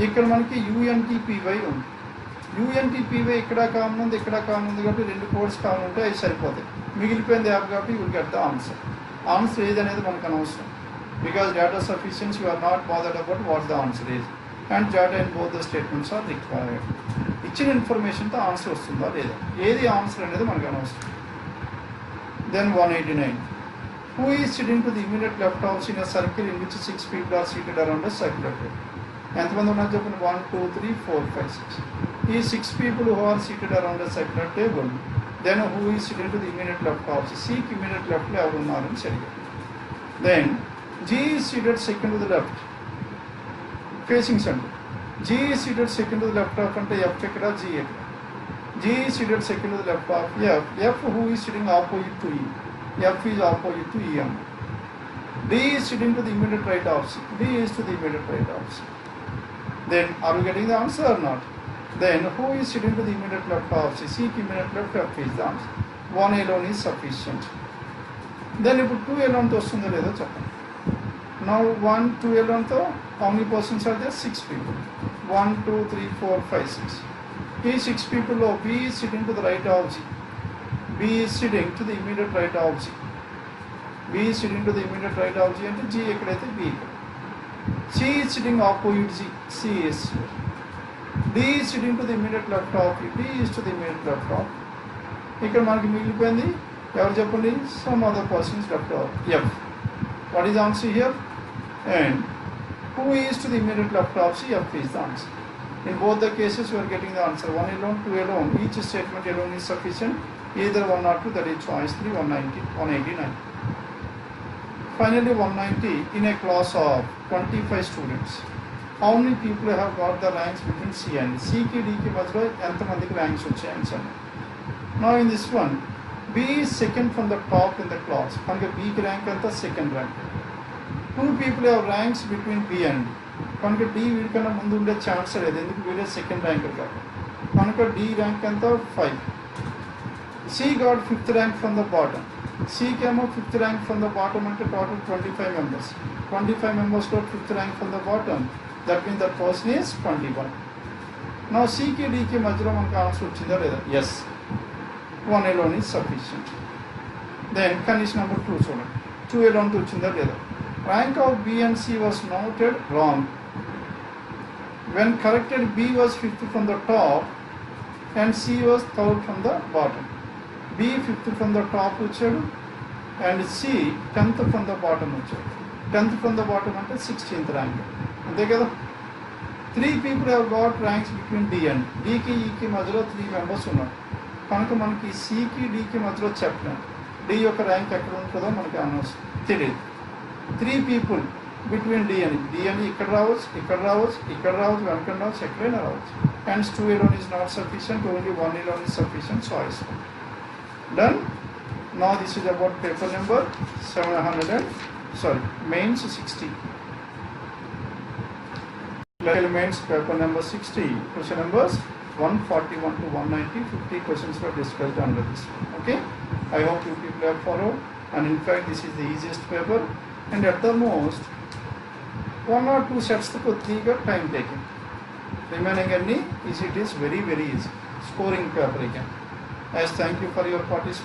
ఇక్కడ మనకి unt py ఉంది. unt py ఇక్కడ కామన్ ఉంది, ఇక్కడ కామన్ ఉంది కాబట్టి 2 కోడ్స్ కామన్ ఉంటే అవి సరిపోతాయి. మిగిలిపోయింది యాప్ కాబట్టి will get the answer. Answer ఏది అనేది మనకు అనవసరం. Because data sufficiency you are not bothered about what the answer is and data in both the statements are required. ఇచ్చిన ఇన్ఫర్మేషన్తో ఆన్సర్ వస్తుందా లేదా, ఏది ఆన్సర్ అనేది మనకు అనవసరం. Then 189. Who is sitting to the immediate left house in a circle in which 6 people are seated around a circular table? ఎంతమంది ఉన్నారు చెప్పండి? 1 2 3 4 5 6. ఈ 6 people who are seated around a circular table. Then who is sitting to the immediate left house? C కి immediate left లో ఎవరు ఉన్నారని అడిగారు. Then G is seated second to the left facing center. G is seated second to the left of అంటే F ఎక్కడ, G ఎక్కడ? G is seated second to the left of F. F who is sitting opposite to E. F is opposite to E. D is sitting to the immediate right of C. D is to the immediate right of C. Then are you getting the answer or not? Then who is sitting to the immediate left of C? C ki immediate left, F is the answer. 1 alone is sufficient. Then ఇప్పుడు 2 alone తో వస్తుందో లేదో చెప్పండి. Now 1 2 alone తో how many persons are there? 6 people. 1 2 3 4 5 6. ఈ 6 people లో B is sitting to the right of G. B B is sitting to the immediate right of G. B is sitting to the immediate right of G and G ekkadaithe B ikkada. C is sitting opposite G. C is here. D is sitting to the immediate left of E. D is to the immediate left of. ఇక్కడ మనకి మిగిలిపోయింది ఎవరు చెప్పండి, some other person is left of F. What is the answer here? And who is to the immediate left of C? F is the answer. In both the cases we are getting the answer 1 alone, 2 alone. Each statement alone is sufficient. Either 1 or 2, that is choice 3, 190, 189. Finally 190, in a class of 25 students, how many people have got the ranks between C and D? C ki D ki madhya enta mandiki ranks vachayani sir. Now in this one, B is second from the top in the class. Kanka B ki rank anta second rank. Two people have ranks between B and D. Kanka D వీడికన్నా ముందు ఉండే chance లేదు, ఎందుకు వీడే second ranker కాబట్టి. కనుక D rank ఎంత 5. C got 5th rank from the bottom. C came up 5th rank from the bottom ante total 25 members. 25 members got 5th rank from the bottom. That means that person is 21. Now C ki D ki madhyalo manaki answer vachinda leda? Yes. 1 alone is sufficient. Then condition number 2 చూడండి. 2 alone to vachinda leda? Rank of B and C was noted wrong. When corrected, B was 5th from the top and C was 3rd from the bottom. B 5th from the top వచ్చాడు and C 10th from the bottom వచ్చాడు. 10th from the bottom అంటే 16th rank. అంతే కదా. 3 people have got ranks between D and D కి E కి మధ్యలో 3 members ఉన్నారు. కనుక మనకి C కి D కి మధ్యలో చెప్పలేం. D యొక్క ర్యాంక్ ఎక్కడ ఉంటుందో మనకి అనవసరం తెలియదు. 3 people between D and D and ఇక్కడ రావచ్చు, ఇక్కడ రావచ్చు, ఇక్కడ రావచ్చు, వెనక రావచ్చు, ఎక్కడైనా రావచ్చు. Hence 2 alone is not sufficient, only 1 alone is sufficient choice. Done. Now this is about paper number 700 mains 60. Mains paper number 60. Question numbers 141 to 190. 50 questions were discussed under this one. Okay. I hope you people have followed. And in fact, this is the easiest paper. And at the most, 1 or 2 sets to put 3 time taken. Remaining any is it is very easy. Scoring paper again. As thank you for your participation.